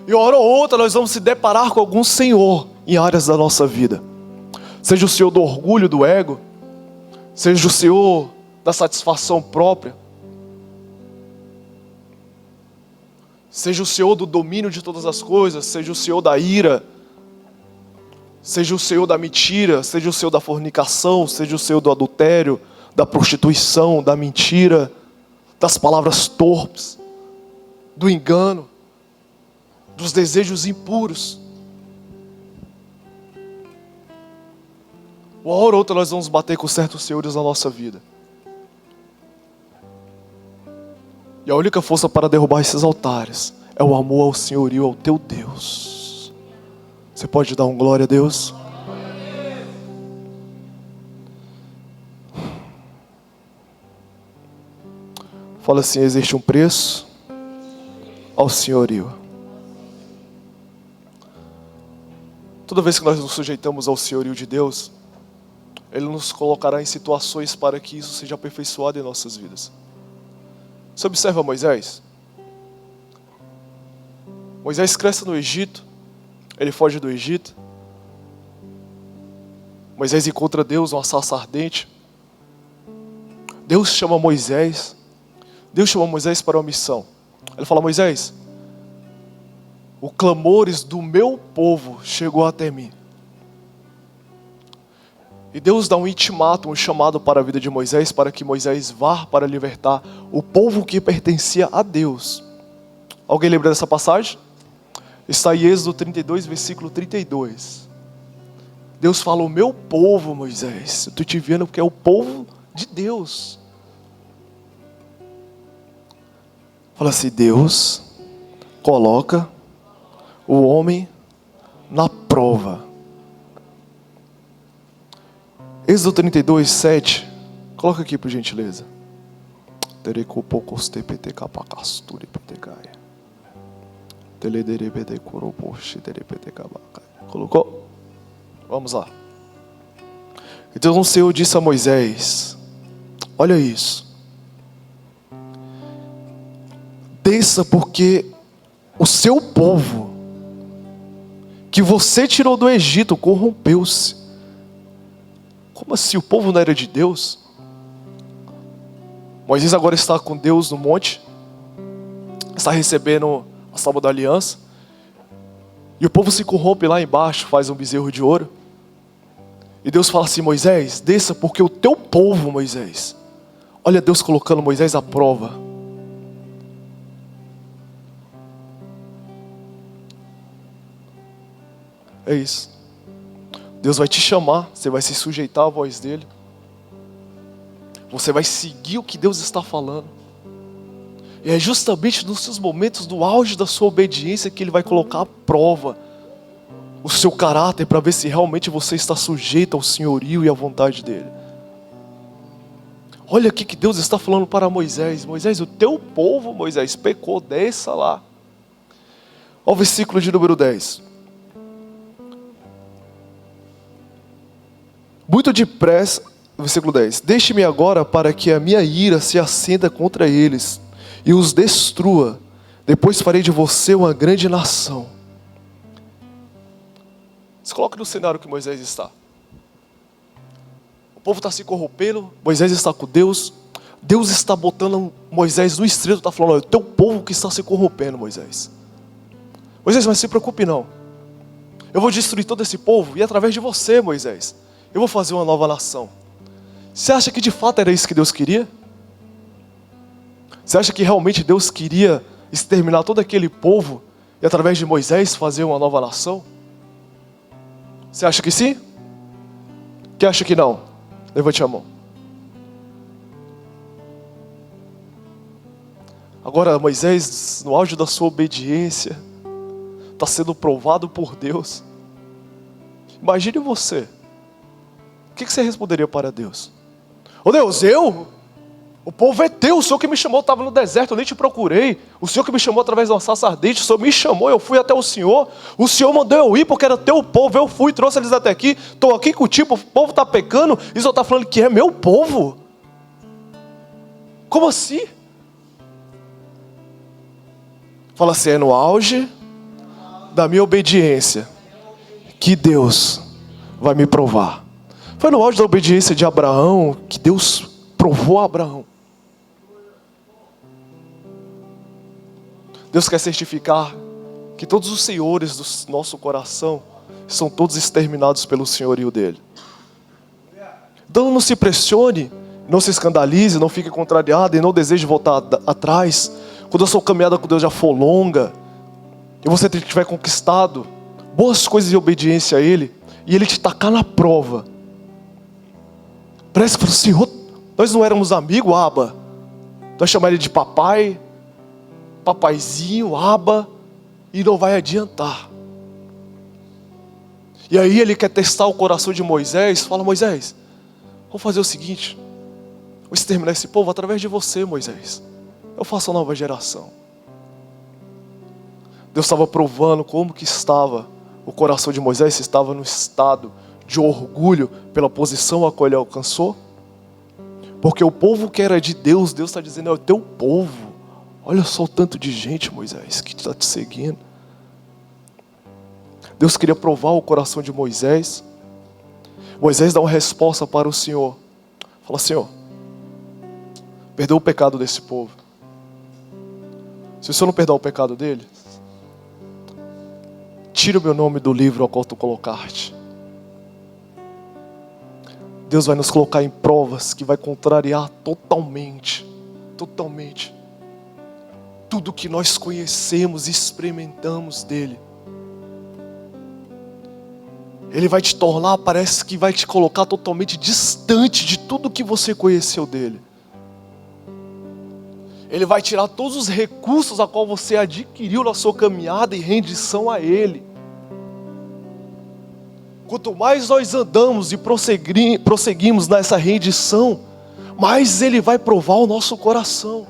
Speaker 1: e uma hora ou outra nós vamos se deparar com algum senhor em áreas da nossa vida. Seja o senhor do orgulho, do ego, seja o senhor da satisfação própria, seja o senhor do domínio de todas as coisas, seja o senhor da ira, seja o senhor da mentira, seja o senhor da fornicação, seja o senhor do adultério, da prostituição, da mentira, das palavras torpes, do engano, dos desejos impuros. Uma hora ou outra nós vamos bater com certos senhores na nossa vida. E a única força para derrubar esses altares é o amor ao senhorio, ao teu Deus. Você pode dar um glória a Deus? Fala assim: existe um preço ao senhorio. Toda vez que nós nos sujeitamos ao senhorio de Deus, Ele nos colocará em situações para que isso seja aperfeiçoado em nossas vidas. Você observa Moisés? Moisés cresce no Egito, ele foge do Egito. Moisés encontra Deus numa sarça ardente. Deus chama Moisés para uma missão. Ele fala: Moisés, o clamores do meu povo chegou até mim. E Deus dá um ultimato, um chamado para a vida de Moisés, para que Moisés vá para libertar o povo que pertencia a Deus. Alguém lembra dessa passagem? Está em Êxodo 32, versículo 32. Deus fala: o meu povo, Moisés, eu estou te vendo porque é o povo de Deus. Fala assim: Deus coloca o homem na prova. Êxodo 32, 7. Coloca aqui por gentileza. Colocou? Vamos lá. Então o Senhor disse a Moisés: olha isso. Desça, porque o seu povo que você tirou do Egito corrompeu-se. Como assim? O povo não era de Deus? Moisés agora está com Deus no monte, está recebendo a tábua da aliança, e o povo se corrompe lá embaixo, faz um bezerro de ouro. E Deus fala assim: Moisés, desça, porque o teu povo, Moisés. Olha Deus colocando Moisés à prova. É isso. Deus vai te chamar, você vai se sujeitar à voz dele. Você vai seguir o que Deus está falando. E é justamente nos seus momentos do auge da sua obediência que Ele vai colocar à prova o seu caráter, para ver se realmente você está sujeito ao senhorio e à vontade dele. Olha o que Deus está falando para Moisés. Moisés, o teu povo, Moisés, pecou, desça lá. Olha o versículo de número 10. Muito depressa, versículo 10. Deixe-me agora para que a minha ira se acenda contra eles e os destrua. Depois farei de você uma grande nação. Se coloque no cenário que Moisés está. O povo está se corrompendo, Moisés está com Deus. Deus está botando Moisés no estrito, está falando, olha, o teu povo que está se corrompendo, Moisés. Moisés, mas não se preocupe não. Eu vou destruir todo esse povo e através de você, Moisés, eu vou fazer uma nova nação. Você acha que de fato era isso que Deus queria? Você acha que realmente Deus queria exterminar todo aquele povo e através de Moisés fazer uma nova nação? Você acha que sim? Quem acha que não? Levante a mão. Agora Moisés, no auge da sua obediência, está sendo provado por Deus. Imagine você. O que você responderia para Deus? Ô Deus, o povo é teu, o Senhor que me chamou, eu estava no deserto, eu nem te procurei. O Senhor que me chamou através de uma sarça ardente, o Senhor me chamou, eu fui até o Senhor mandou eu ir porque era teu povo, eu fui, trouxe eles até aqui, estou aqui contigo, o povo está pecando, e o Senhor está falando que é meu povo. Como assim? Fala assim, é no auge da minha obediência que Deus vai me provar. Foi no auge da obediência de Abraão que Deus provou a Abraão. Deus quer certificar que todos os senhores do nosso coração são todos exterminados pelo senhorio dele. Então não se pressione, não se escandalize, não fique contrariado e não deseje voltar atrás. Quando a sua caminhada com Deus já for longa e você tiver conquistado boas coisas em obediência a Ele e Ele te tacar na prova, parece que fala, Senhor, nós não éramos amigos, Aba. Nós chamamos Ele de papai, papaizinho, Aba, e não vai adiantar. E aí Ele quer testar o coração de Moisés. Fala, Moisés, vamos fazer o seguinte, vou exterminar esse povo através de você, Moisés. Eu faço uma nova geração. Deus estava provando como que estava o coração de Moisés, se estava no estado de orgulho pela posição a qual ele alcançou. Porque o povo que era de Deus, Deus está dizendo, é o teu povo. Olha só o tanto de gente, Moisés, que está te seguindo. Deus queria provar o coração de Moisés. Moisés dá uma resposta para o Senhor. Fala, Senhor, perdoa o pecado desse povo. Se o Senhor não perdoar o pecado dele, tira o meu nome do livro ao qual tu colocar-te. Deus vai nos colocar em provas que vai contrariar totalmente tudo que nós conhecemos e experimentamos dele. Ele vai te tornar, parece que vai te colocar totalmente distante de tudo que você conheceu dele. Ele vai tirar todos os recursos a qual você adquiriu na sua caminhada em rendição a Ele. Quanto mais nós andamos e prosseguimos nessa rendição, mais Ele vai provar o nosso coração.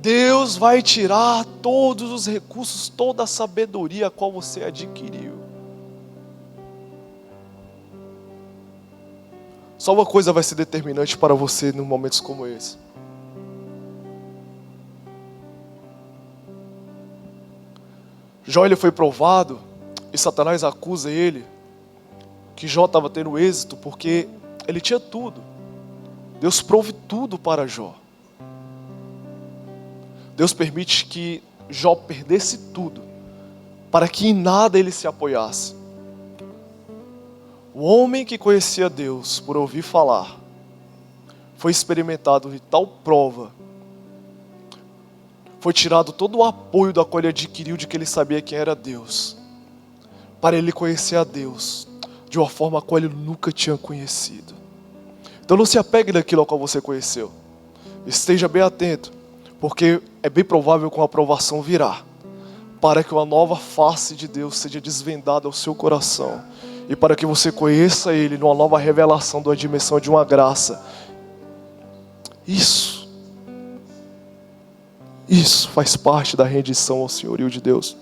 Speaker 1: Deus vai tirar todos os recursos, toda a sabedoria a qual você adquiriu. Só uma coisa vai ser determinante para você em momentos como esse. Jó, ele foi provado e Satanás acusa ele que Jó estava tendo êxito porque ele tinha tudo. Deus provê tudo para Jó. Deus permite que Jó perdesse tudo para que em nada ele se apoiasse. O homem que conhecia Deus por ouvir falar, foi experimentado de tal prova, foi tirado todo o apoio da qual ele adquiriu de que ele sabia quem era Deus, para ele conhecer a Deus de uma forma a qual ele nunca tinha conhecido. Então não se apegue daquilo ao qual você conheceu, esteja bem atento, porque é bem provável que uma provação virá, para que uma nova face de Deus seja desvendada ao seu coração, e para que você conheça Ele numa nova revelação de uma dimensão de uma graça. Isso faz parte da rendição ao senhorio de Deus.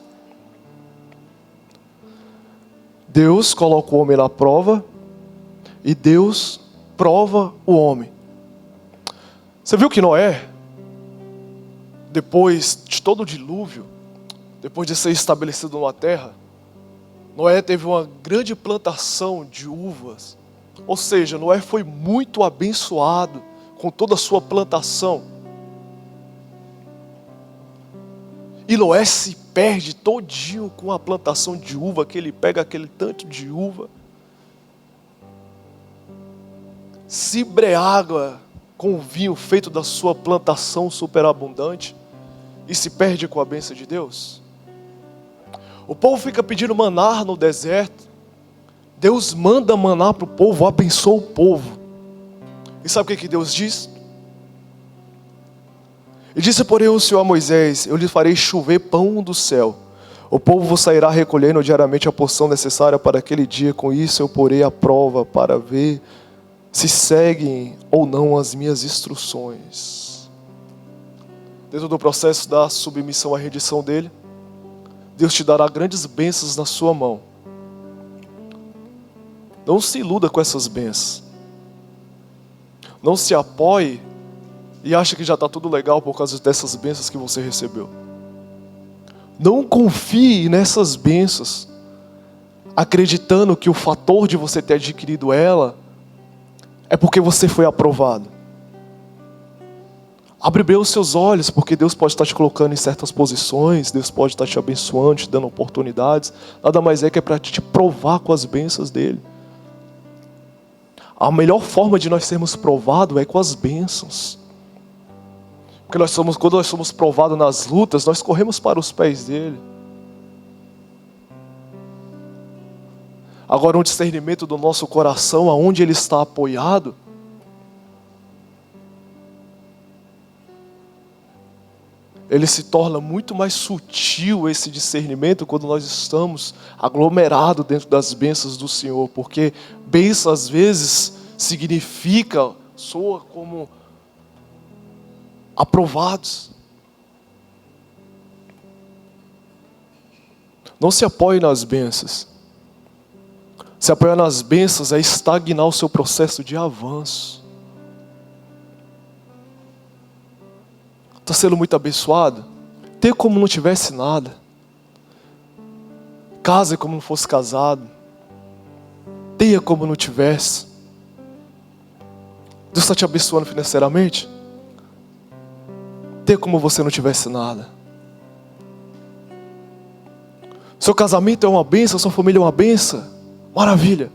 Speaker 1: Deus coloca o homem na prova e Deus prova o homem. Você viu que Noé, depois de todo o dilúvio, depois de ser estabelecido na terra, Noé teve uma grande plantação de uvas. Ou seja, Noé foi muito abençoado com toda a sua plantação. E Noé se perde todinho com a plantação de uva, que ele pega aquele tanto de uva, se embriaga com o vinho feito da sua plantação superabundante e se perde com a bênção de Deus. O povo fica pedindo maná no deserto. Deus manda maná para o povo, abençoa o povo. E sabe o que Deus diz? E disse, porém, o Senhor a Moisés: eu lhe farei chover pão do céu. O povo sairá recolhendo diariamente a porção necessária para aquele dia. Com isso eu porei à prova para ver se seguem ou não as minhas instruções. Dentro do processo da submissão à rendição dele, Deus te dará grandes bênçãos na sua mão. Não se iluda com essas bênçãos. Não se apoie e ache que já está tudo legal por causa dessas bênçãos que você recebeu. Não confie nessas bênçãos, acreditando que o fator de você ter adquirido ela é porque você foi aprovado. Abre bem os seus olhos, porque Deus pode estar te colocando em certas posições, Deus pode estar te abençoando, te dando oportunidades. Nada mais é que é para te provar com as bênçãos dele. A melhor forma de nós sermos provados é com as bênçãos. Porque quando nós somos provados nas lutas, nós corremos para os pés dele. Agora, um discernimento do nosso coração, aonde ele está apoiado, ele se torna muito mais sutil, esse discernimento, quando nós estamos aglomerados dentro das bênçãos do Senhor. Porque bênção às vezes significa, soa como aprovados. Não se apoie nas bênçãos. Se apoiar nas bênçãos é estagnar o seu processo de avanço. Está sendo muito abençoado? Tenha como não tivesse nada. Case como não fosse casado. Tenha como não tivesse. Deus está te abençoando financeiramente? Tenha como você não tivesse nada. Seu casamento é uma bênção, sua família é uma bênção. Maravilha.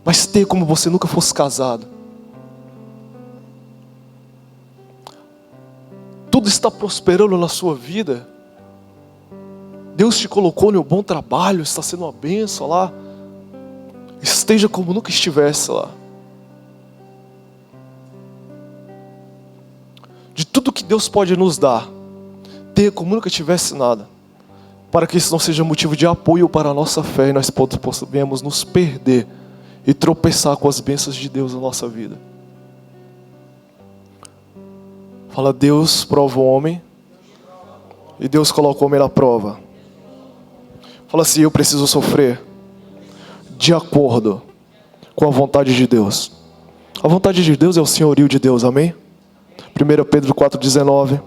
Speaker 1: Mas tenha como você nunca fosse casado. Tudo está prosperando na sua vida. Deus te colocou no bom trabalho, está sendo uma bênção lá. Esteja como nunca estivesse lá. De tudo que Deus pode nos dar, tenha como nunca tivesse nada, para que isso não seja motivo de apoio para a nossa fé e nós possamos nos perder e tropeçar com as bênçãos de Deus na nossa vida. Fala, Deus prova o homem e Deus coloca o homem na prova. Fala assim, eu preciso sofrer de acordo com a vontade de Deus. A vontade de Deus é o senhorio de Deus, amém? 1 Pedro 4,19.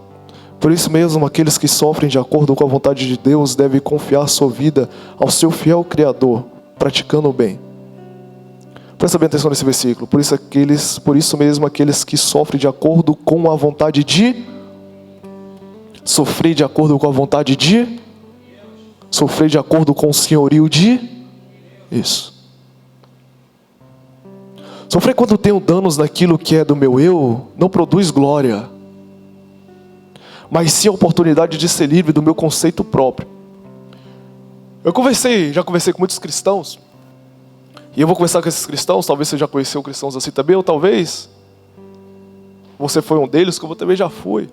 Speaker 1: Por isso mesmo, aqueles que sofrem de acordo com a vontade de Deus devem confiar sua vida ao seu fiel Criador, praticando o bem. Presta bem atenção nesse versículo. Por isso mesmo, aqueles que sofrem de acordo com a vontade de... Sofrer de acordo com a vontade de... Sofrer de acordo com o senhorio de... Isso. Sofrer quando tenho danos naquilo que é do meu eu, não produz glória, mas sim a oportunidade de ser livre do meu conceito próprio. Já conversei com muitos cristãos, e eu vou conversar com esses cristãos. Talvez você já conheceu cristãos assim também, ou talvez você foi um deles, como eu também já fui.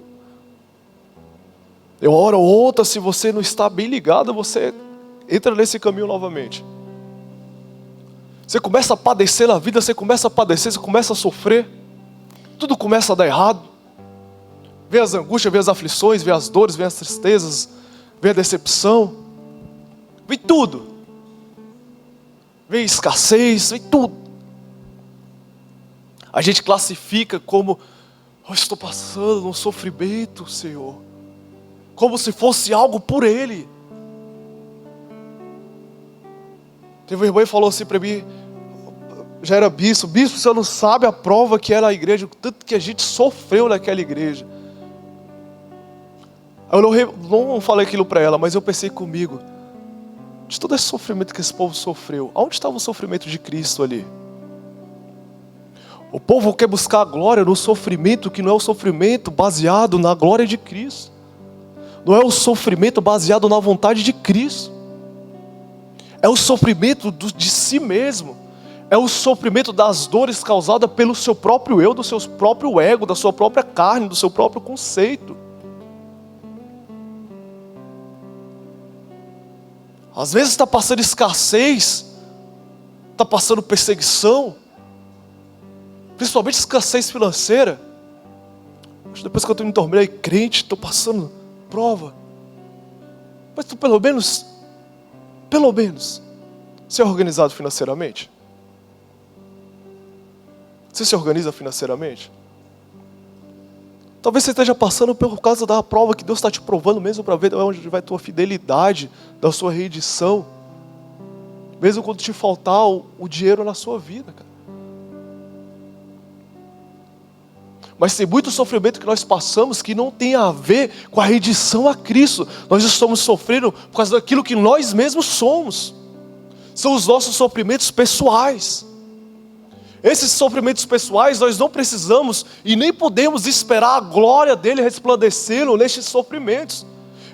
Speaker 1: Uma hora ou outra, se você não está bem ligado, você entra nesse caminho novamente. Você começa a padecer na vida, você começa a sofrer. Tudo começa a dar errado. Vem as angústias, vem as aflições, vem as dores, vem as tristezas, vem a decepção. Vem tudo. Vem escassez, vem tudo. A gente classifica como: eu estou passando um sofrimento, Senhor. Como se fosse algo por Ele. Teve um irmão que falou assim para mim, já era bispo: bispo, você não sabe a prova que era a igreja, o tanto que a gente sofreu naquela igreja. Eu não falei aquilo para ela, mas eu pensei comigo, de todo esse sofrimento que esse povo sofreu, aonde estava o sofrimento de Cristo ali? O povo quer buscar a glória no sofrimento que não é o sofrimento baseado na glória de Cristo. Não é o sofrimento baseado na vontade de Cristo. É o sofrimento de si mesmo. É o sofrimento das dores causadas pelo seu próprio eu, do seu próprio ego, da sua própria carne, do seu próprio conceito. Às vezes está passando escassez, está passando perseguição, principalmente escassez financeira. Depois que eu me tornei crente, estou passando prova. Mas tu pelo menos, você é organizado financeiramente? Você se organiza financeiramente? Talvez você esteja passando por causa da prova que Deus está te provando mesmo, para ver onde vai a tua fidelidade, da sua rendição. Mesmo quando te faltar o dinheiro na sua vida, cara. Mas tem muito sofrimento que nós passamos que não tem a ver com a rendição a Cristo. Nós estamos sofrendo por causa daquilo que nós mesmos somos. São os nossos sofrimentos pessoais. Esses sofrimentos pessoais nós não precisamos e nem podemos esperar a glória dele resplandecendo nestes sofrimentos.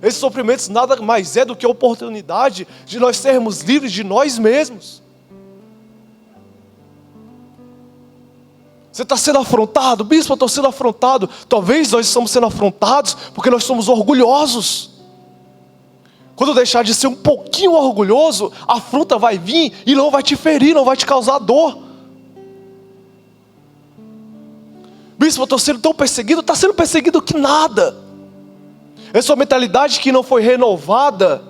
Speaker 1: Esses sofrimentos nada mais é do que a oportunidade de nós sermos livres de nós mesmos. Você está sendo afrontado? Bispo, eu estou sendo afrontado. Talvez nós estamos sendo afrontados porque nós somos orgulhosos. Quando deixar de ser um pouquinho orgulhoso, a afronta vai vir e não vai te ferir, não vai te causar dor. Bispo, eu estou sendo tão perseguido. Está sendo perseguido que nada. Essa mentalidade que não foi renovada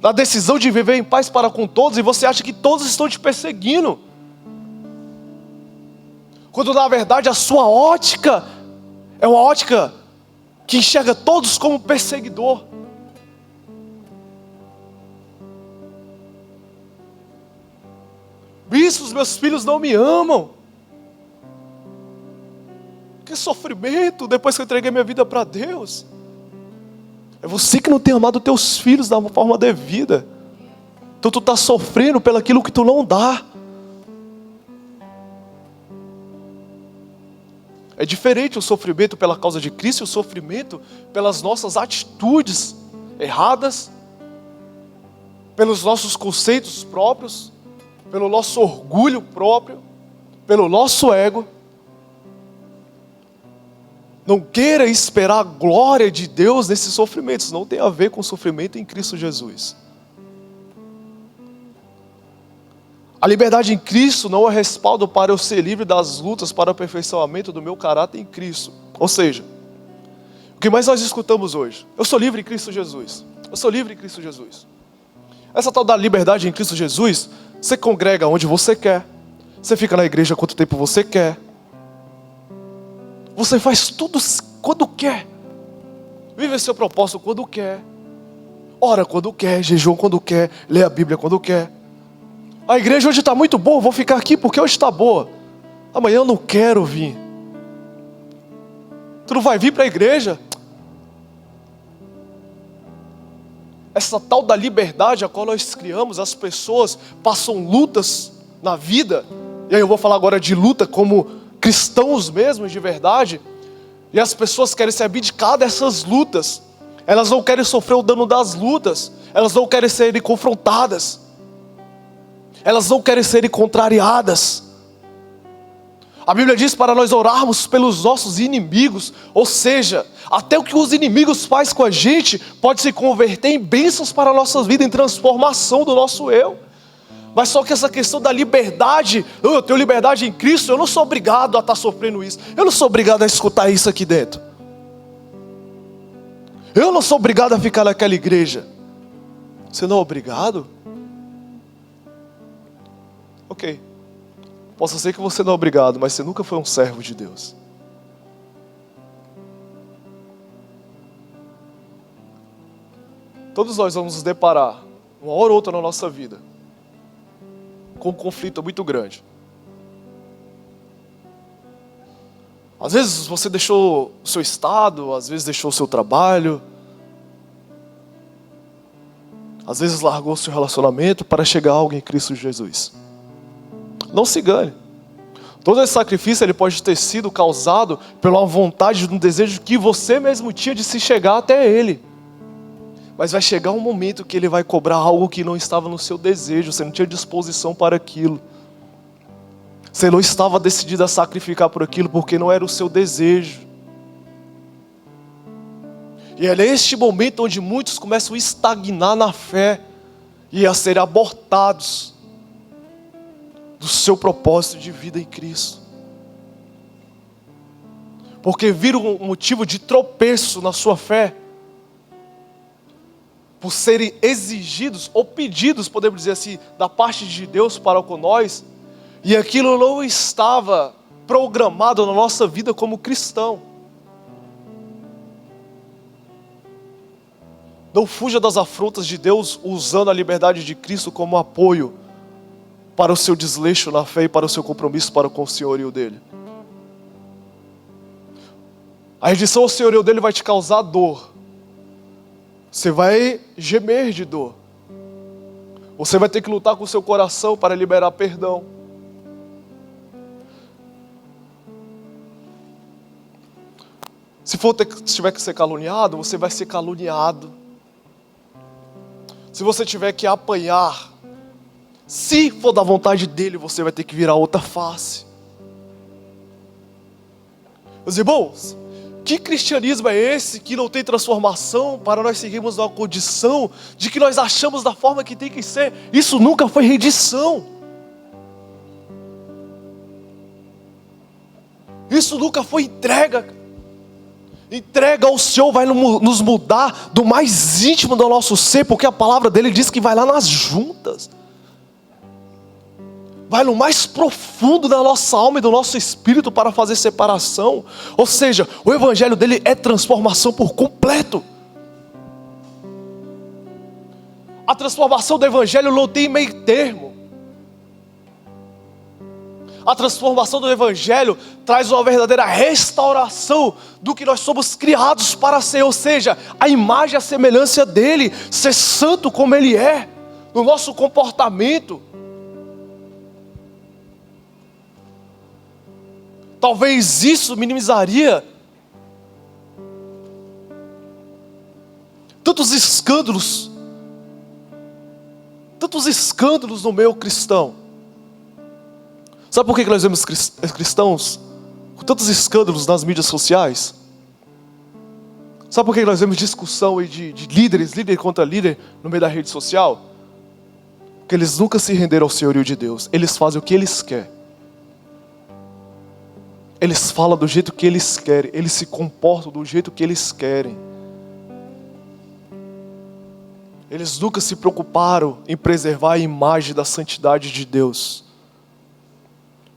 Speaker 1: na decisão de viver em paz para com todos, e você acha que todos estão te perseguindo, quando na verdade a sua ótica é uma ótica que enxerga todos como perseguidor. Bispo, os meus filhos não me amam. Que sofrimento depois que eu entreguei minha vida para Deus. É você que não tem amado teus filhos da forma devida. Então tu está sofrendo pelo aquilo que tu não dá. É diferente o sofrimento pela causa de Cristo e o sofrimento pelas nossas atitudes erradas, pelos nossos conceitos próprios, pelo nosso orgulho próprio, pelo nosso ego. Não queira esperar a glória de Deus nesses sofrimentos. Não tem a ver com o sofrimento em Cristo Jesus. A liberdade em Cristo não é respaldo para eu ser livre das lutas para o aperfeiçoamento do meu caráter em Cristo. Ou seja, o que mais nós escutamos hoje? Eu sou livre em Cristo Jesus. Eu sou livre em Cristo Jesus. Essa tal da liberdade em Cristo Jesus, você congrega onde você quer. Você fica na igreja quanto tempo você quer. Você faz tudo quando quer. Vive seu propósito quando quer. Ora quando quer, jejum quando quer, lê a Bíblia quando quer. A igreja hoje está muito boa, vou ficar aqui porque hoje está boa. Amanhã eu não quero vir. Tu não vai vir para a igreja? Essa tal da liberdade a qual nós criamos, as pessoas passam lutas na vida. E aí eu vou falar agora de luta como cristãos mesmos de verdade. E as pessoas querem se abdicar dessas lutas. Elas não querem sofrer o dano das lutas. Elas não querem serem confrontadas. Elas não querem serem contrariadas. A Bíblia diz para nós orarmos pelos nossos inimigos. Ou seja, até o que os inimigos fazem com a gente pode se converter em bênçãos para a nossa vida, em transformação do nosso eu. Mas só que essa questão da liberdade, eu tenho liberdade em Cristo, eu não sou obrigado a estar sofrendo isso. Eu não sou obrigado a escutar isso aqui dentro. Eu não sou obrigado a ficar naquela igreja. Você não é obrigado? Ok. Posso ser que você não é obrigado, mas você nunca foi um servo de Deus. Todos nós vamos nos deparar, uma hora ou outra na nossa vida, com um conflito muito grande. Às vezes você deixou o seu estado, às vezes deixou o seu trabalho, às vezes largou o seu relacionamento para chegar a algo em Cristo Jesus. Não se engane. Todo esse sacrifício ele pode ter sido causado pela vontade, um desejo que você mesmo tinha de se chegar até Ele. Mas vai chegar um momento que Ele vai cobrar algo que não estava no seu desejo, você não tinha disposição para aquilo. Você não estava decidido a sacrificar por aquilo porque não era o seu desejo. E é neste momento onde muitos começam a estagnar na fé e a serem abortados do seu propósito de vida em Cristo. Porque viram um motivo de tropeço na sua fé, por serem exigidos ou pedidos, podemos dizer assim, da parte de Deus para com nós, e aquilo não estava programado na nossa vida como cristão. Não fuja das afrontas de Deus usando a liberdade de Cristo como apoio para o seu desleixo na fé e para o seu compromisso para com o senhorio dele. A rendição ao senhorio dele vai te causar dor. Você vai gemer de dor. Você vai ter que lutar com o seu coração para liberar perdão. Se tiver que ser caluniado, você vai ser caluniado. Se você tiver que apanhar, se for da vontade dele, você vai ter que virar outra face. Meus irmãos, que cristianismo é esse que não tem transformação para nós seguirmos uma condição de que nós achamos da forma que tem que ser? Isso nunca foi rendição. Isso nunca foi entrega. Entrega ao Senhor vai nos mudar do mais íntimo do nosso ser, porque a palavra dele diz que vai lá nas juntas. Vai no mais profundo da nossa alma e do nosso espírito para fazer separação. Ou seja, o evangelho dele é transformação por completo. A transformação do evangelho não tem meio termo. A transformação do evangelho traz uma verdadeira restauração do que nós somos criados para ser. Ou seja, a imagem e a semelhança dele, ser santo como ele é, no nosso comportamento. Talvez isso minimizaria tantos escândalos no meio cristão. Sabe por que nós vemos cristãos com tantos escândalos nas mídias sociais? Sabe por que nós vemos discussão de líder contra líder no meio da rede social? Porque eles nunca se renderam ao senhorio de Deus. Eles fazem o que eles querem. Eles falam do jeito que eles querem. Eles se comportam do jeito que eles querem. Eles nunca se preocuparam em preservar a imagem da santidade de Deus.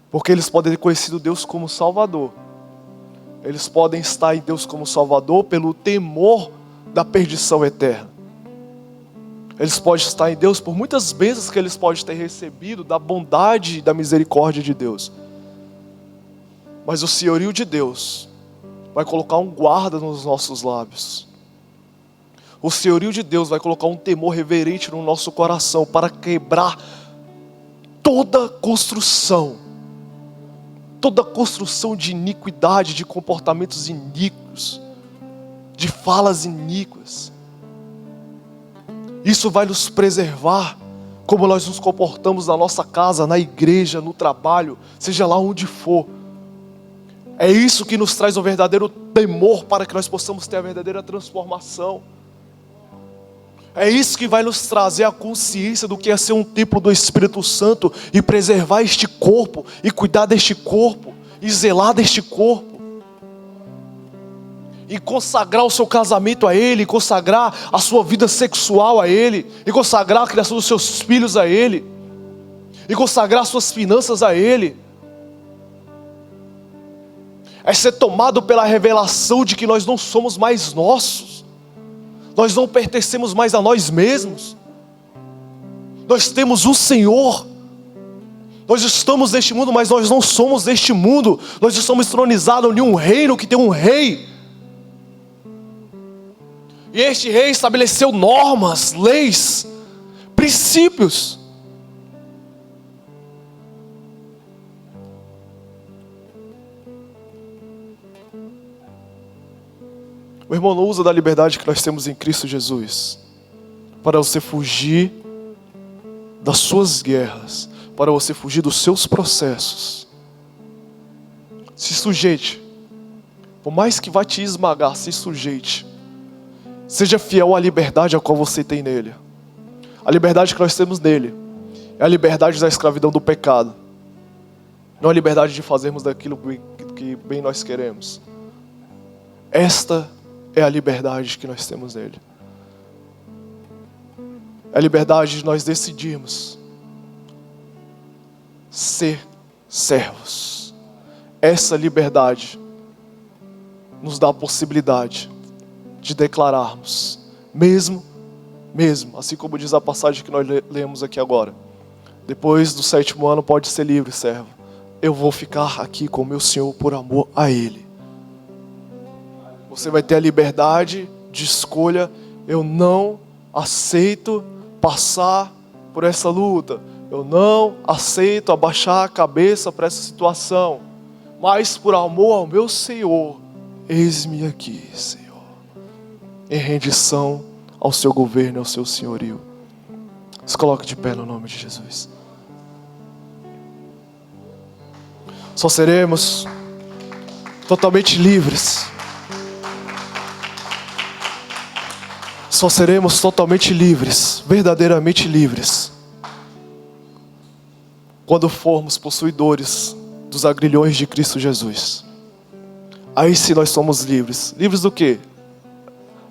Speaker 1: Porque eles podem ter conhecido Deus como Salvador. Eles podem estar em Deus como Salvador pelo temor da perdição eterna. Eles podem estar em Deus por muitas bênçãos que eles podem ter recebido da bondade e da misericórdia de Deus. Mas o senhorio de Deus vai colocar um guarda nos nossos lábios. O senhorio de Deus vai colocar um temor reverente no nosso coração para quebrar toda construção de iniquidade, de comportamentos iníquos, de falas iníquas. Isso vai nos preservar como nós nos comportamos na nossa casa, na igreja, no trabalho, seja lá onde for. É isso que nos traz o verdadeiro temor para que nós possamos ter a verdadeira transformação. É isso que vai nos trazer a consciência do que é ser um templo do Espírito Santo e preservar este corpo, e cuidar deste corpo, e zelar deste corpo. E consagrar o seu casamento a Ele, e consagrar a sua vida sexual a Ele, e consagrar a criação dos seus filhos a Ele, e consagrar as suas finanças a Ele. É ser tomado pela revelação de que nós não somos mais nossos. Nós não pertencemos mais a nós mesmos. Nós temos um Senhor. Nós estamos neste mundo, mas nós não somos deste mundo. Nós estamos entronizados em um reino que tem um rei. E este rei estabeleceu normas, leis, princípios. O irmão não usa da liberdade que nós temos em Cristo Jesus para você fugir das suas guerras, para você fugir dos seus processos. Se sujeite, por mais que vá te esmagar, se sujeite. Seja fiel à liberdade a qual você tem nele. A liberdade que nós temos nele é a liberdade da escravidão do pecado, não a liberdade de fazermos daquilo que bem nós queremos. Esta é a liberdade que nós temos nele. É a liberdade de nós decidirmos ser servos. Essa liberdade nos dá a possibilidade de declararmos, mesmo, assim como diz a passagem que nós lemos aqui agora, depois do 7º ano pode ser livre, servo. Eu vou ficar aqui com o meu Senhor por amor a Ele. Você vai ter a liberdade de escolha. Eu não aceito passar por essa luta. Eu não aceito abaixar a cabeça para essa situação. Mas por amor ao meu Senhor, eis-me aqui, Senhor. Em rendição ao seu governo, ao seu senhorio. Se coloque de pé no nome de Jesus. Só seremos totalmente livres. Só seremos totalmente livres, verdadeiramente livres, quando formos possuidores dos agrilhões de Cristo Jesus. Aí sim nós somos livres. Livres do quê?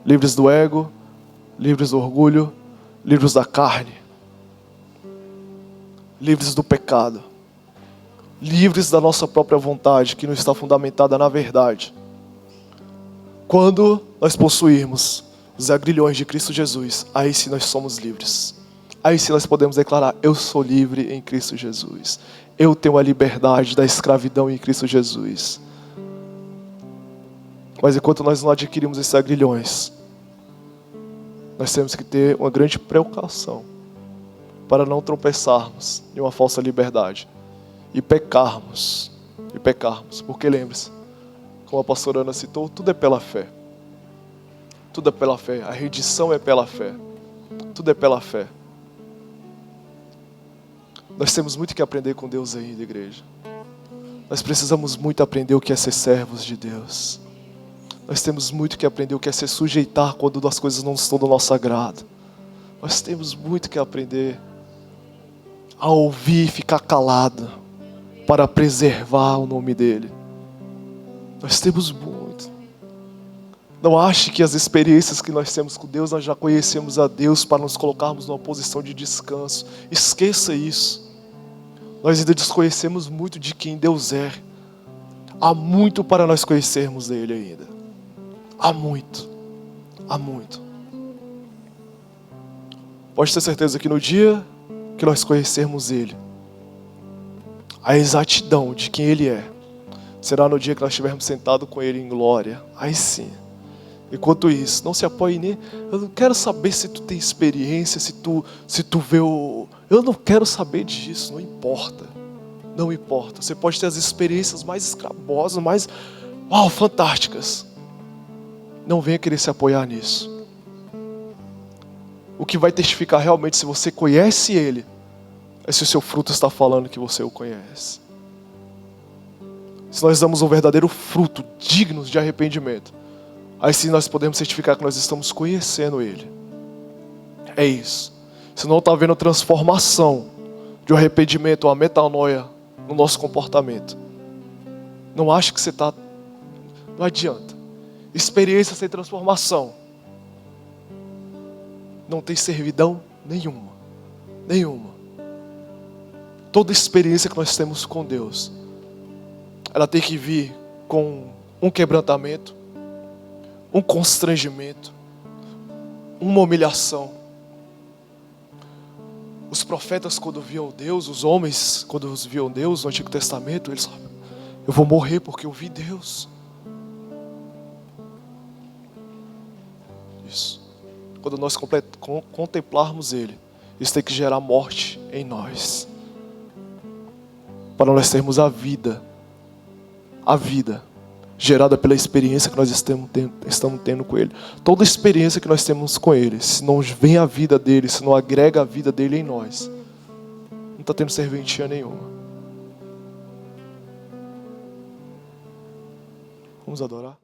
Speaker 1: Livres do ego, livres do orgulho, livres da carne, livres do pecado, livres da nossa própria vontade, que não está fundamentada na verdade. Quando nós possuirmos os agrilhões de Cristo Jesus, aí sim nós somos livres. Aí sim nós podemos declarar: eu sou livre em Cristo Jesus. Eu tenho a liberdade da escravidão em Cristo Jesus. Mas enquanto nós não adquirimos esses agrilhões, nós temos que ter uma grande precaução para não tropeçarmos em uma falsa liberdade e pecarmos. Porque lembre-se, como a pastora Ana citou, tudo é pela fé. Tudo é pela fé. A redição é pela fé. Tudo é pela fé. Nós temos muito que aprender com Deus ainda, igreja. Nós precisamos muito aprender o que é ser servos de Deus. Nós temos muito que aprender o que é se sujeitar quando as coisas não estão do nosso agrado. Nós temos muito que aprender a ouvir e ficar calado para preservar o nome dEle. Nós temos muito. Não ache que as experiências que nós temos com Deus, nós já conhecemos a Deus para nos colocarmos numa posição de descanso. Esqueça isso. Nós ainda desconhecemos muito de quem Deus é. Há muito para nós conhecermos dele ainda. Há muito. Há muito. Pode ter certeza que no dia que nós conhecermos ele, a exatidão de quem ele é, será no dia que nós estivermos sentados com ele em glória. Aí sim. Enquanto isso, não se apoie nem. Eu não quero saber se tu tem experiência, se tu vê o. Eu não quero saber disso, não importa. Não importa. Você pode ter as experiências mais escabosas, mais fantásticas. Não venha querer se apoiar nisso. O que vai testificar realmente se você conhece ele é se o seu fruto está falando que você o conhece. Se nós damos um verdadeiro fruto digno de arrependimento, aí sim nós podemos certificar que nós estamos conhecendo ele. É isso. Se não está havendo transformação de um arrependimento, uma metanoia no nosso comportamento, não acho que você está... Não adianta. Experiência sem transformação não tem servidão nenhuma. Nenhuma. Toda experiência que nós temos com Deus, ela tem que vir com um quebrantamento, um constrangimento, uma humilhação. Os profetas, quando viam Deus, os homens, quando viam Deus no Antigo Testamento, eles falavam: eu vou morrer porque eu vi Deus. Isso. Quando nós contemplarmos Ele, isso tem que gerar morte em nós, para nós termos a vida gerada pela experiência que nós estamos tendo com Ele. Toda experiência que nós temos com Ele, se não vem a vida dEle, se não agrega a vida dEle em nós, não está tendo serventia nenhuma. Vamos adorar?